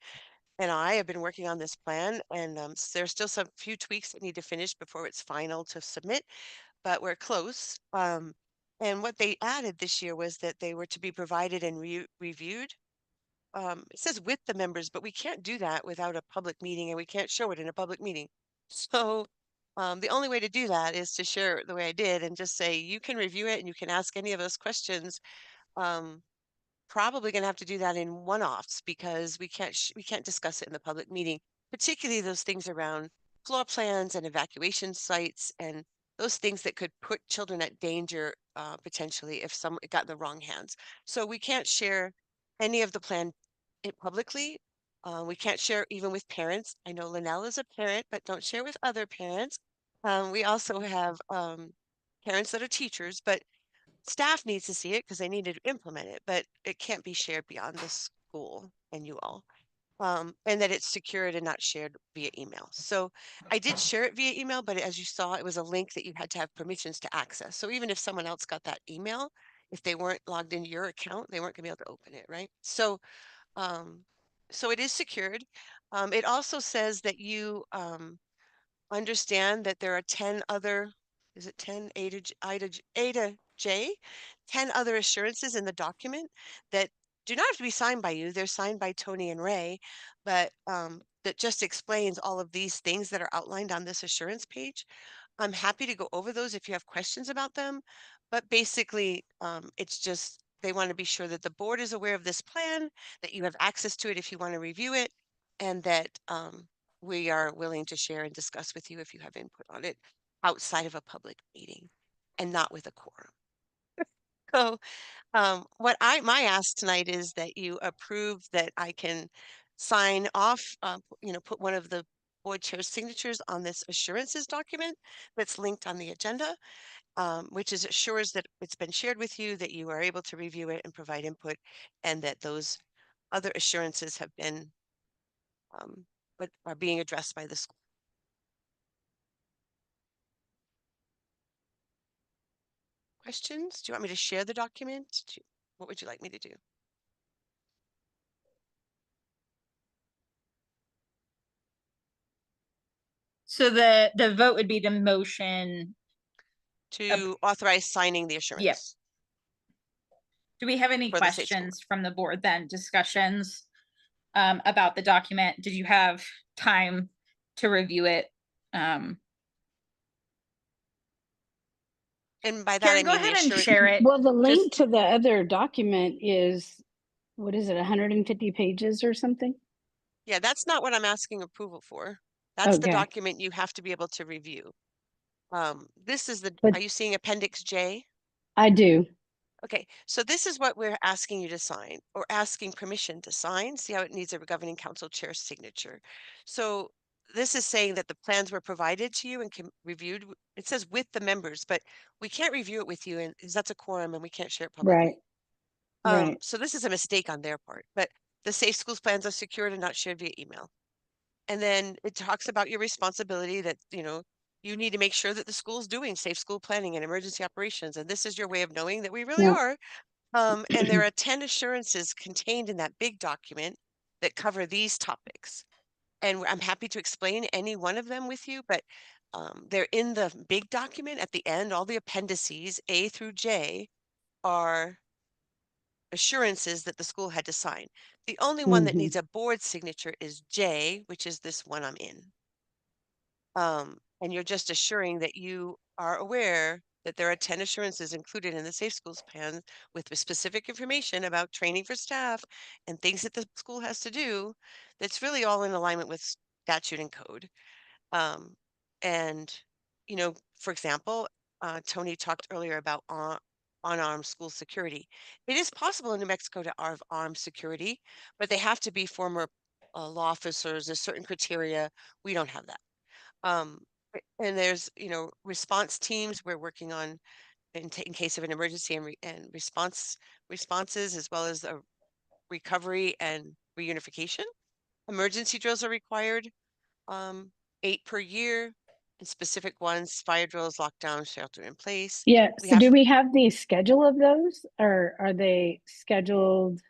and I have been working on this plan, and there's still some few tweaks that need to finish before it's final to submit, but we're close. And what they added this year was that they were to be provided and reviewed. It says with the members, but we can't do that without a public meeting, and we can't show it in a public meeting. So the only way to do that is to share it the way I did and just say, you can review it and you can ask any of us questions. Um, Probably going to have to do that in one-offs, because we can't discuss it in the public meeting, particularly those things around floor plans and evacuation sites and those things that could put children at danger, potentially if some it got in the wrong hands. So we can't share any of the plan it publicly. We can't share even with parents. I know Linnell is a parent, but don't share with other parents. We also have parents that are teachers, but staff needs to see it because they need to implement it, but it can't be shared beyond the school and you all. And that it's secured and not shared via email. So I did share it via email, but as you saw, it was a link that you had to have permissions to access. So even if someone else got that email, if they weren't logged into your account, they weren't gonna be able to open it, right? So so it is secured. It also says that you understand that there are 10 other, is it 10, A to J, 10 other assurances in the document that do not have to be signed by you. They're signed by Tony and Ray, but that just explains all of these things that are outlined on this assurance page. I'm happy to go over those if you have questions about them, but basically it's just they want to be sure that the board is aware of this plan, that you have access to it if you want to review it, and that we are willing to share and discuss with you if you have input on it outside of a public meeting and not with a quorum. So what my ask tonight is that you approve that I can sign off, put one of the board chair's signatures on this assurances document that's linked on the agenda, which assures that it's been shared with you, that you are able to review it and provide input, and that those other assurances have been but are being addressed by the school. Questions? Do you want me to share the document? What would you like me to do? So the vote would be the motion. To authorize signing the Yep. assurance. Do we have any for the safe school. questions from the board then, discussions about the document? Did you have time to review it? And by that, Karen, I go mean the ahead and assurance. share it. Well, the link Just- to the other document is, what is it, 150 pages or something? Yeah, that's not what I'm asking approval for. That's the Okay. document you have to be able to review. This is the, But- are you seeing Appendix J? I do. Okay, so this is what we're asking you to sign, or asking permission to sign. See how it needs a governing council chair's signature. So this is saying that the plans were provided to you and reviewed. It says with the members, but we can't review it with you, and because that's a quorum and we can't share it publicly. Right. So this is a mistake on their part, but the safe schools plans are secured and not shared via email. And then it talks about your responsibility that, you need to make sure that the school's doing safe school planning and emergency operations. And this is your way of knowing that we really Yeah. are. And there are 10 assurances contained in that big document that cover these topics. And I'm happy to explain any one of them with you, but they're in the big document at the end. All the appendices, A through J, are assurances that the school had to sign. The only one that Mhm. needs a board signature is J, which is this one I'm in. And you're just assuring that you are aware that there are 10 assurances included in the Safe Schools plan with the specific information about training for staff and things that the school has to do. That's really all in alignment with statute and code. And, for example, Tony talked earlier about unarmed school security. It is possible in New Mexico to have armed security, but they have to be former law officers. There's certain criteria. We don't have that. And there's, response teams we're working on in case of an emergency and responses, as well as a recovery and reunification. Emergency drills are required, 8 per year, and specific ones, fire drills, lockdown, shelter in place. Yeah. We So have, do we have the schedule of those, or are they scheduled?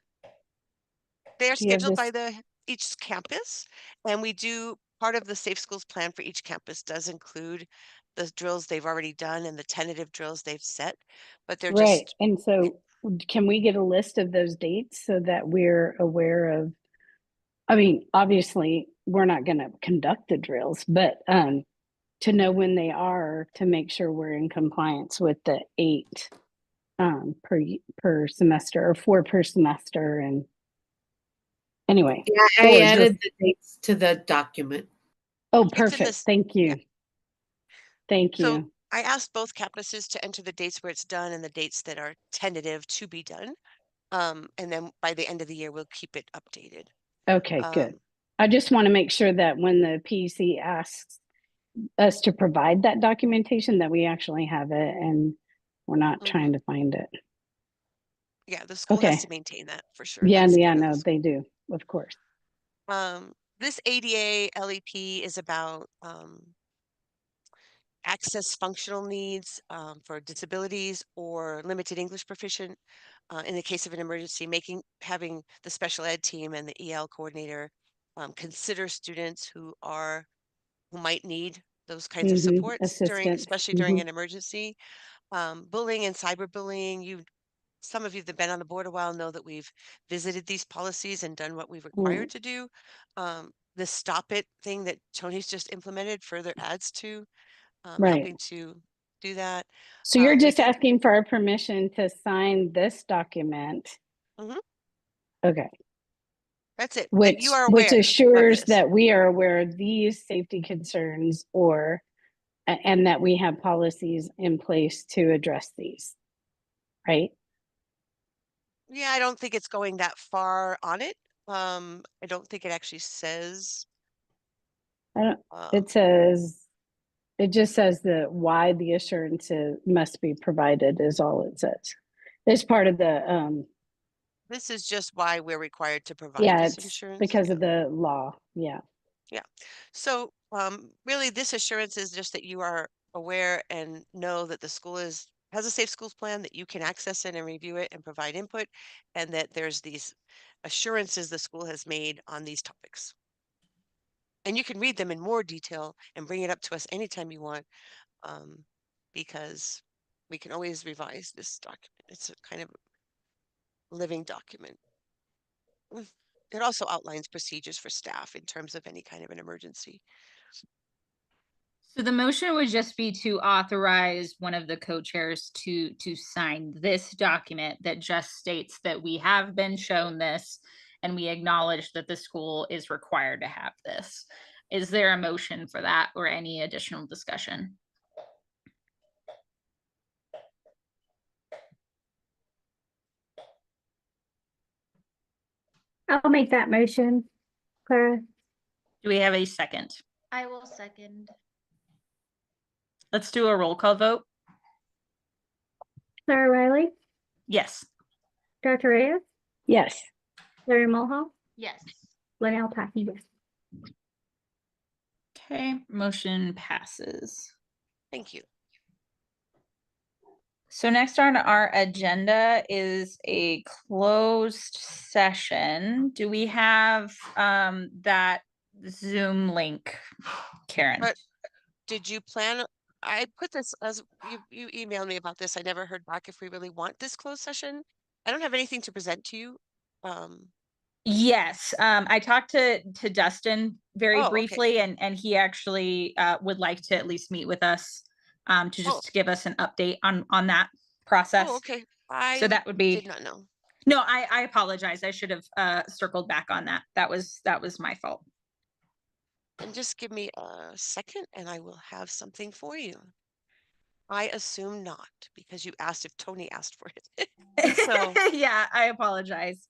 they are Do you have scheduled by this? each campus, and we do part of the Safe Schools plan for each campus does include the drills they've already done and the tentative drills they've set, but they're Right. just, And so can we get a list of those dates so that we're aware of? I mean, obviously, we're not going to conduct the drills, but to know when they are, to make sure we're in compliance with the 8 per semester, or 4 per semester. And anyway, Yeah, I or added just, the dates to the document. oh, it's in perfect. this. Thank you. Yeah. Thank So you. I asked both campuses to enter the dates where it's done and the dates that are tentative to be done. And then by the end of the year, we'll keep it updated. Okay, good. Um, I just want to make sure that when the PC asks us to provide that documentation, that we actually have it and we're not mhm. trying to find it. Yeah, the school has Okay. to maintain that for sure. Yeah, That's yeah, part of no, this. they do, of course. This ADA LEP is about access functional needs for disabilities or limited English proficient. In the case of an emergency, having the special ed team and the EL coordinator consider students who might need those kinds of supports Assistance. especially during an emergency. Bullying and cyberbullying, some of you that have been on the board a while know that we've visited these policies and done what we've required to do. The stop it thing that Tony's just implemented further adds to Right. helping to do that. So you're We just did, asking for our permission to sign this document. Mhm. Okay. That's it. That you are which aware of assures this. that we are aware of these safety concerns, and that we have policies in place to address these, right? Yeah, I don't think it's going that far on it. I don't think it actually says. I don't, Um, it just says that why the assurance must be provided is all it says. It's part of the this is just why we're required to provide yeah, this it's insurance. because Yeah. of the law. Yeah. Yeah. So really this assurance is just that you are aware and know that the school has a safe schools plan, that you can access it and review it and provide input, and that there's these assurances the school has made on these topics. And you can read them in more detail and bring it up to us anytime you want, because we can always revise this document. It's a kind of living document. It also outlines procedures for staff in terms of any kind of an emergency. So the motion would just be to authorize one of the co-chairs to sign this document that just states that we have been shown this and we acknowledge that the school is required to have this. Is there a motion for that or any additional discussion? I'll make that motion, Clara. Do we have a second? I will second. Let's do a roll call vote. Clara Riley, Yes. Dr. Reyes, Yes. Claire Mulhall, Yes. Linnell Packey, yes. Okay, motion passes. Thank you. So next on our agenda is a closed session. Do we have that Zoom link, Karen? But did you plan? I put this as you emailed me about this. I never heard back if we really want this closed session. I don't have anything to present to you. Yes, I talked to Dustin very Oh, okay. briefly, and he actually would like to at least meet with us to just give us an update on that process. Oh, okay. I So that would be did not know. No, I apologize. I should have circled back on that. That was my fault. And just give me a second and I will have something for you. I assume not, because you asked if Tony asked for it. So yeah, I apologize.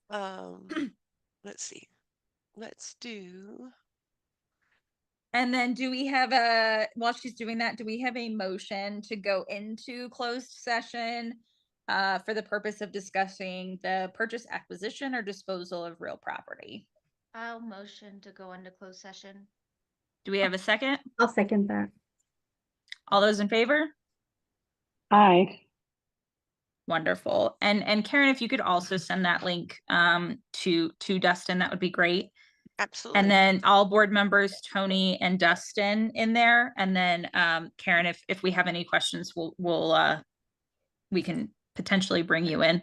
let's see. Let's do. And then do we have while she's doing that, do we have a motion to go into closed session for the purpose of discussing the purchase, acquisition, or disposal of real property? I'll motion to go into closed session. Do we have a second? I'll second that. All those in favor? Aye. Wonderful. And Karen, if you could also send that link to Dustin, that would be great. Absolutely. And then all board members, Tony and Dustin in there. And then Karen, if we have any questions, we can potentially bring you in.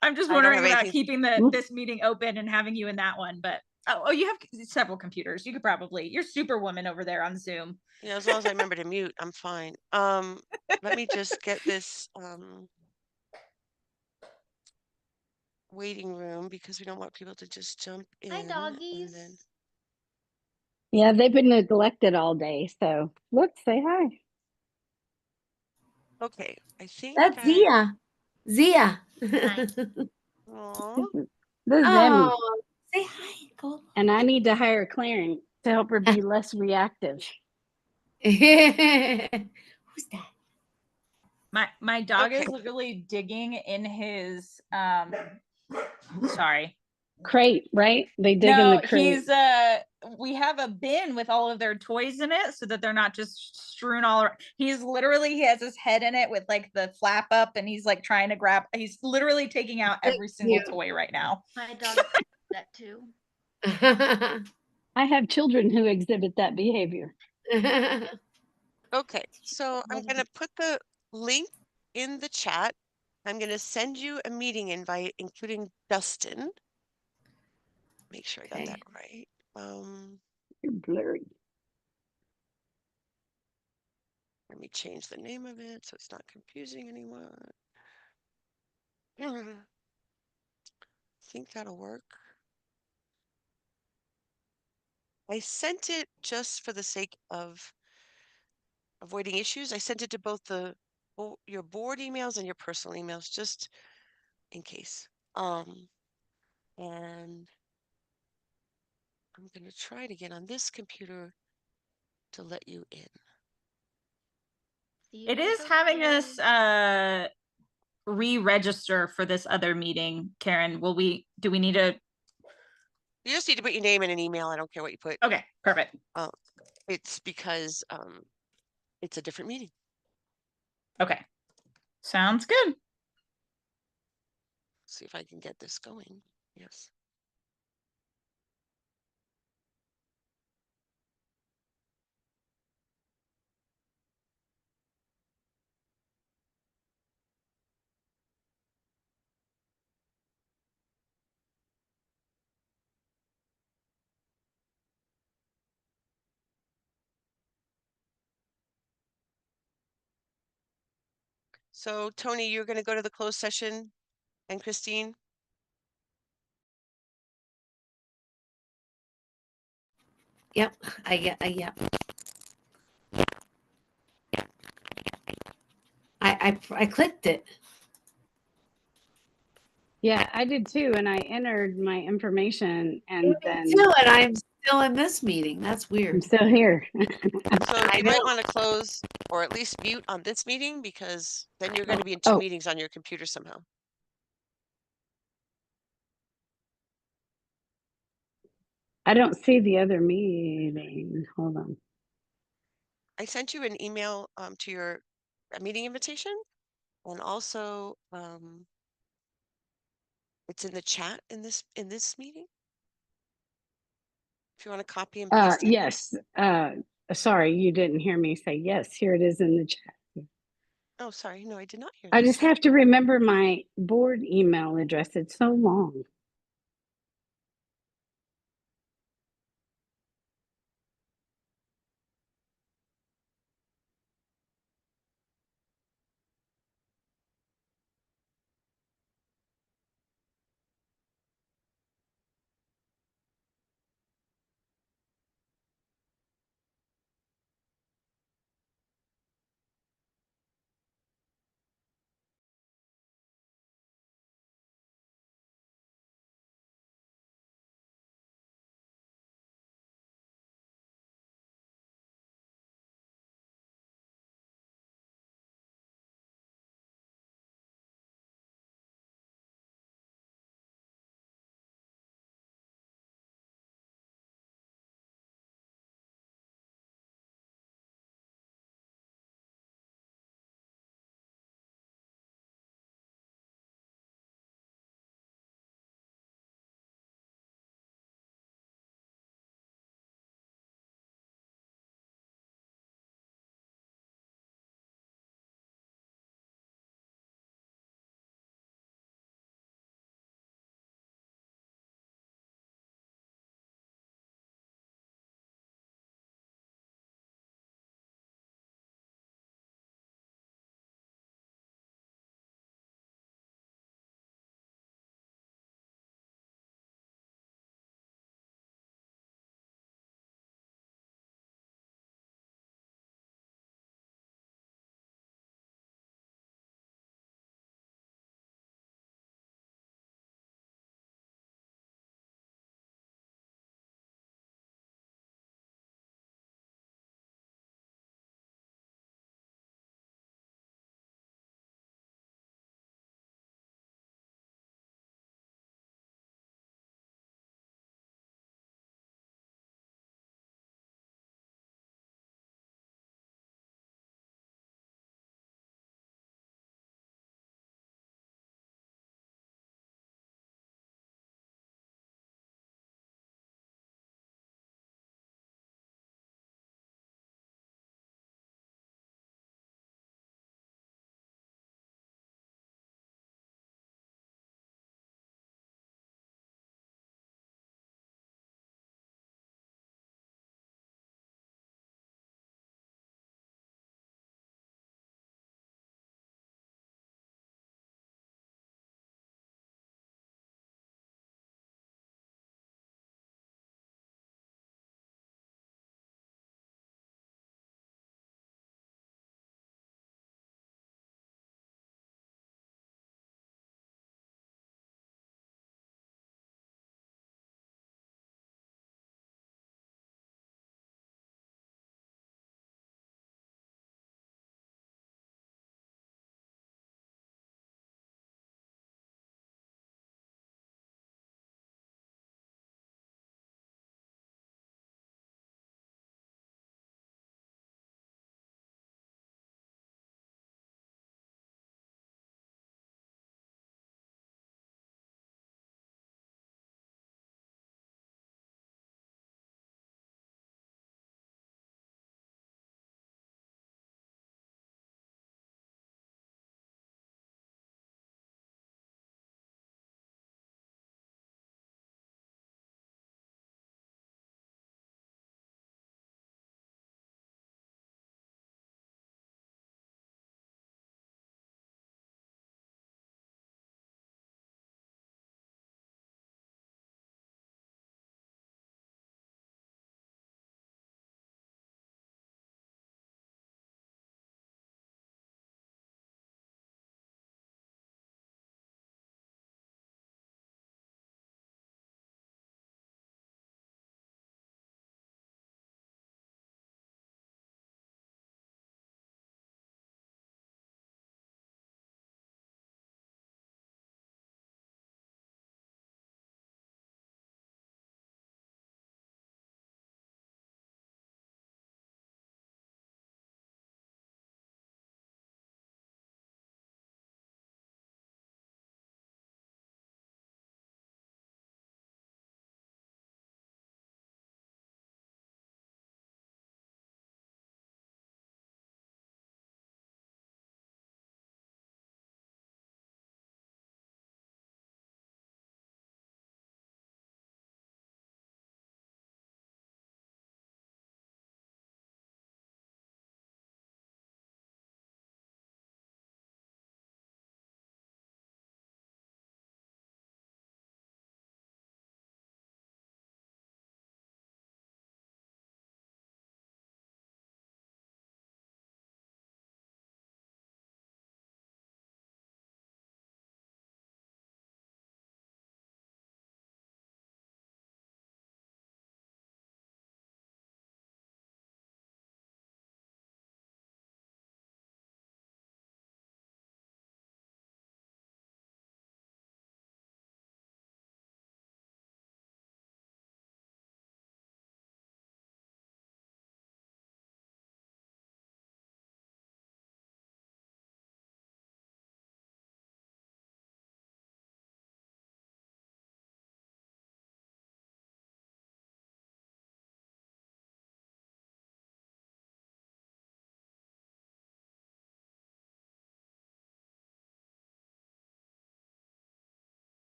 I'm just wondering about keeping this meeting open and having you in that one, but oh, you have several computers. You could probably, you're Superwoman over there on Zoom. Yeah, as long as I remember to mute, I'm fine. Let me just get this waiting room because we don't want people to just jump in. Hi, doggies. And then... Yeah, they've been neglected all day. So look, say hi. Okay, I think That's Zia. Zia. Aww. This is Oh, Emmy. say hi, Cole. And I need to hire Claren to help her be less reactive. Who's that? My dog is literally digging in his sorry. Crate, right? They dig in the crate. He's we have a bin with all of their toys in it so that they're not just strewn all around. He has his head in it with like the flap up and he's like trying to grab, he's literally taking out every single toy right now. My dog does that too. I have children who exhibit that behavior. Okay, so I'm going to put the link in the chat. I'm going to send you a meeting invite, including Dustin. Make sure I got that right. You're blurry. Let me change the name of it so it's not confusing anyone. I think that'll work. I sent it just for the sake of avoiding issues. I sent it to both your board emails and your personal emails, just in case. And I'm going to try to get on this computer to let you in. It is having us re-register for this other meeting. Karen, do we need to? You just need to put your name in an email. I don't care what you put. Okay, perfect. It's because it's a different meeting. Okay, sounds good. See if I can get this going. Yes. So Tony, you're going to go to the closed session, and Christine? Yep, yep. I clicked it. Yeah, I did too, and I entered my information, and then Too, and I'm still in this meeting. That's I'm weird. still here. So I you might know. want to close or at least mute on this meeting, because then you're going to be in two Oh, meetings on your computer somehow. I don't see the other meeting. Hold on. I sent you an email to your meeting invitation, and also it's in the chat in this meeting. If you want to copy and paste it. Yes. Sorry, you didn't hear me say yes. Here it is in the chat. Oh, sorry. No, I did not hear I that. just have to remember my board email address. It's so long.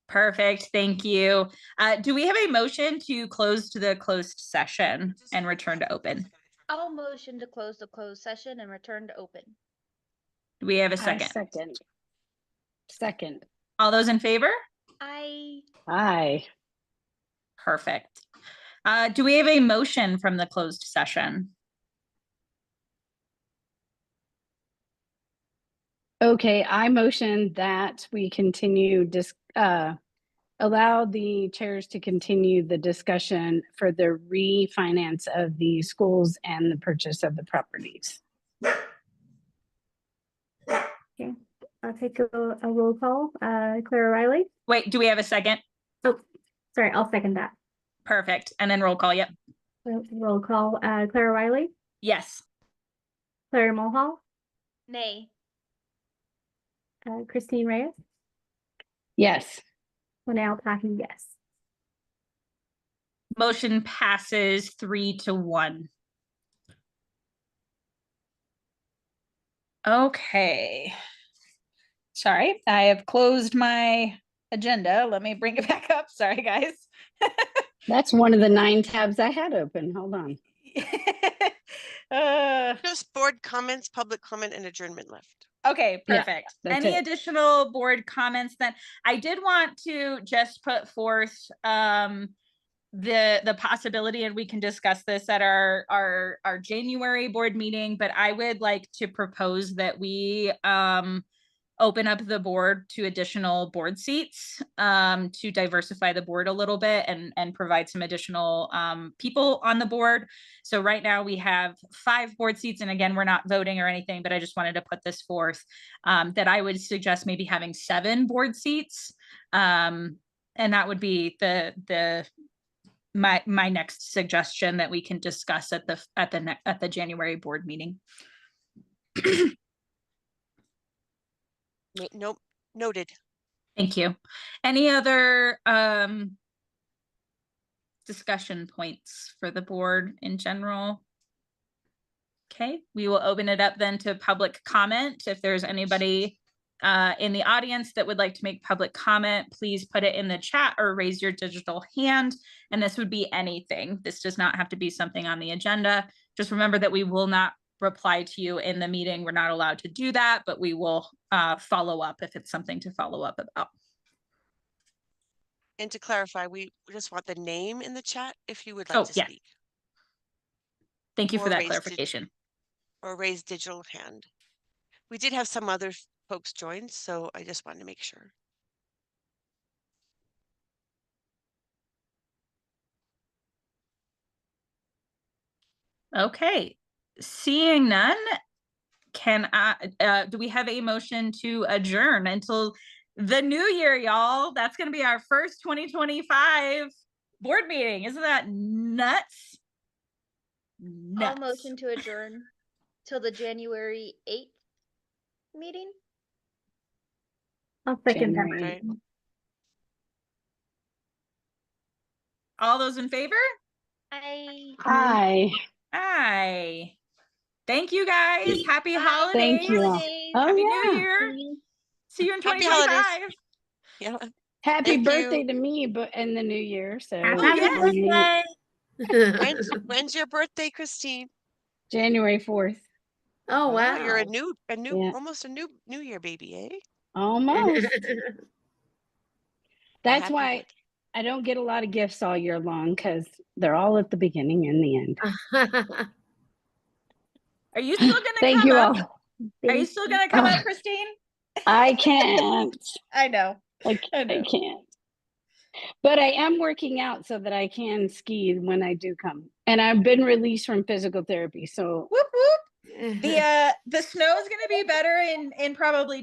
Perfect. Thank you. Do we have a motion to close to the closed session and return to open? I'll motion to close the closed session and return to open. Do we have a I second? Second. All those in favor? Aye. Perfect. Do we have a motion from the closed session? Okay, I motion that we continue allow the chairs to continue the discussion for the refinance of the schools and the purchase of the properties. Okay, I'll take a roll call. Clara Riley. Wait, do we have a second? Oh, sorry, I'll second that. Perfect. And then roll call. Yep. Roll call. Clara Riley. Yes. Claire Mulhall. Nay. Christine Reyes. Yes. Linnell Packey, yes. Motion passes 3-1. Okay. Sorry, I have closed my agenda. Let me bring it back up. Sorry, guys. That's one of the 9 tabs I had open. Hold on. Just board comments, public comment, and adjournment left. Okay, Yeah, perfect. that's Any it. additional board comments then? I did want to just put forth the possibility, and we can discuss this at our January board meeting, but I would like to propose that we open up the board to additional board seats to diversify the board a little bit and provide some additional people on the board. So right now we have 5 board seats, and again, we're not voting or anything, but I just wanted to put this forth that I would suggest maybe having 7 board seats. And that would be my next suggestion that we can discuss at the January board meeting. Nope. Noted. Thank you. Any other discussion points for the board in general? Okay, we will open it up then to public comment. If there's anybody in the audience that would like to make public comment, please put it in the chat or raise your digital hand. And this would be anything. This does not have to be something on the agenda. Just remember that we will not reply to you in the meeting. We're not allowed to do that, but we will follow up if it's something to follow up about. And to clarify, we just want the name in the chat if you would like to yeah. speak. Thank you for Or that raise clarification. Or raise digital hand. We did have some other folks join, so I just wanted to make sure. Okay, seeing none, can I do we have a motion to adjourn until the new year, y'all? That's going to be our first 2025 board meeting. Isn't that nuts? I'll motion to adjourn till the January 8th meeting. I'll second January. that. Right. All those in favor? Aye. Aye. Thank you guys. Happy Bye. holidays. Thank you all. Oh, Happy yeah. New Year. See you in Happy 2025. Yeah. Happy Thank birthday you. to me, but in the new year. So Happy yes. birthday. When's your birthday, Christine? January 4th. Oh, wow. You're Yeah. almost a new year baby, eh? Almost. That's happy why birthday. I don't get a lot of gifts all year long, because they're all at the beginning and the end. Are you still gonna Thank come you up? all. Are you still gonna come up, Christine? I can't. I know. I can't. But I am working out so that I can ski when I do come. And I've been released from physical therapy. So Whoop whoop. The snow is gonna be better in probably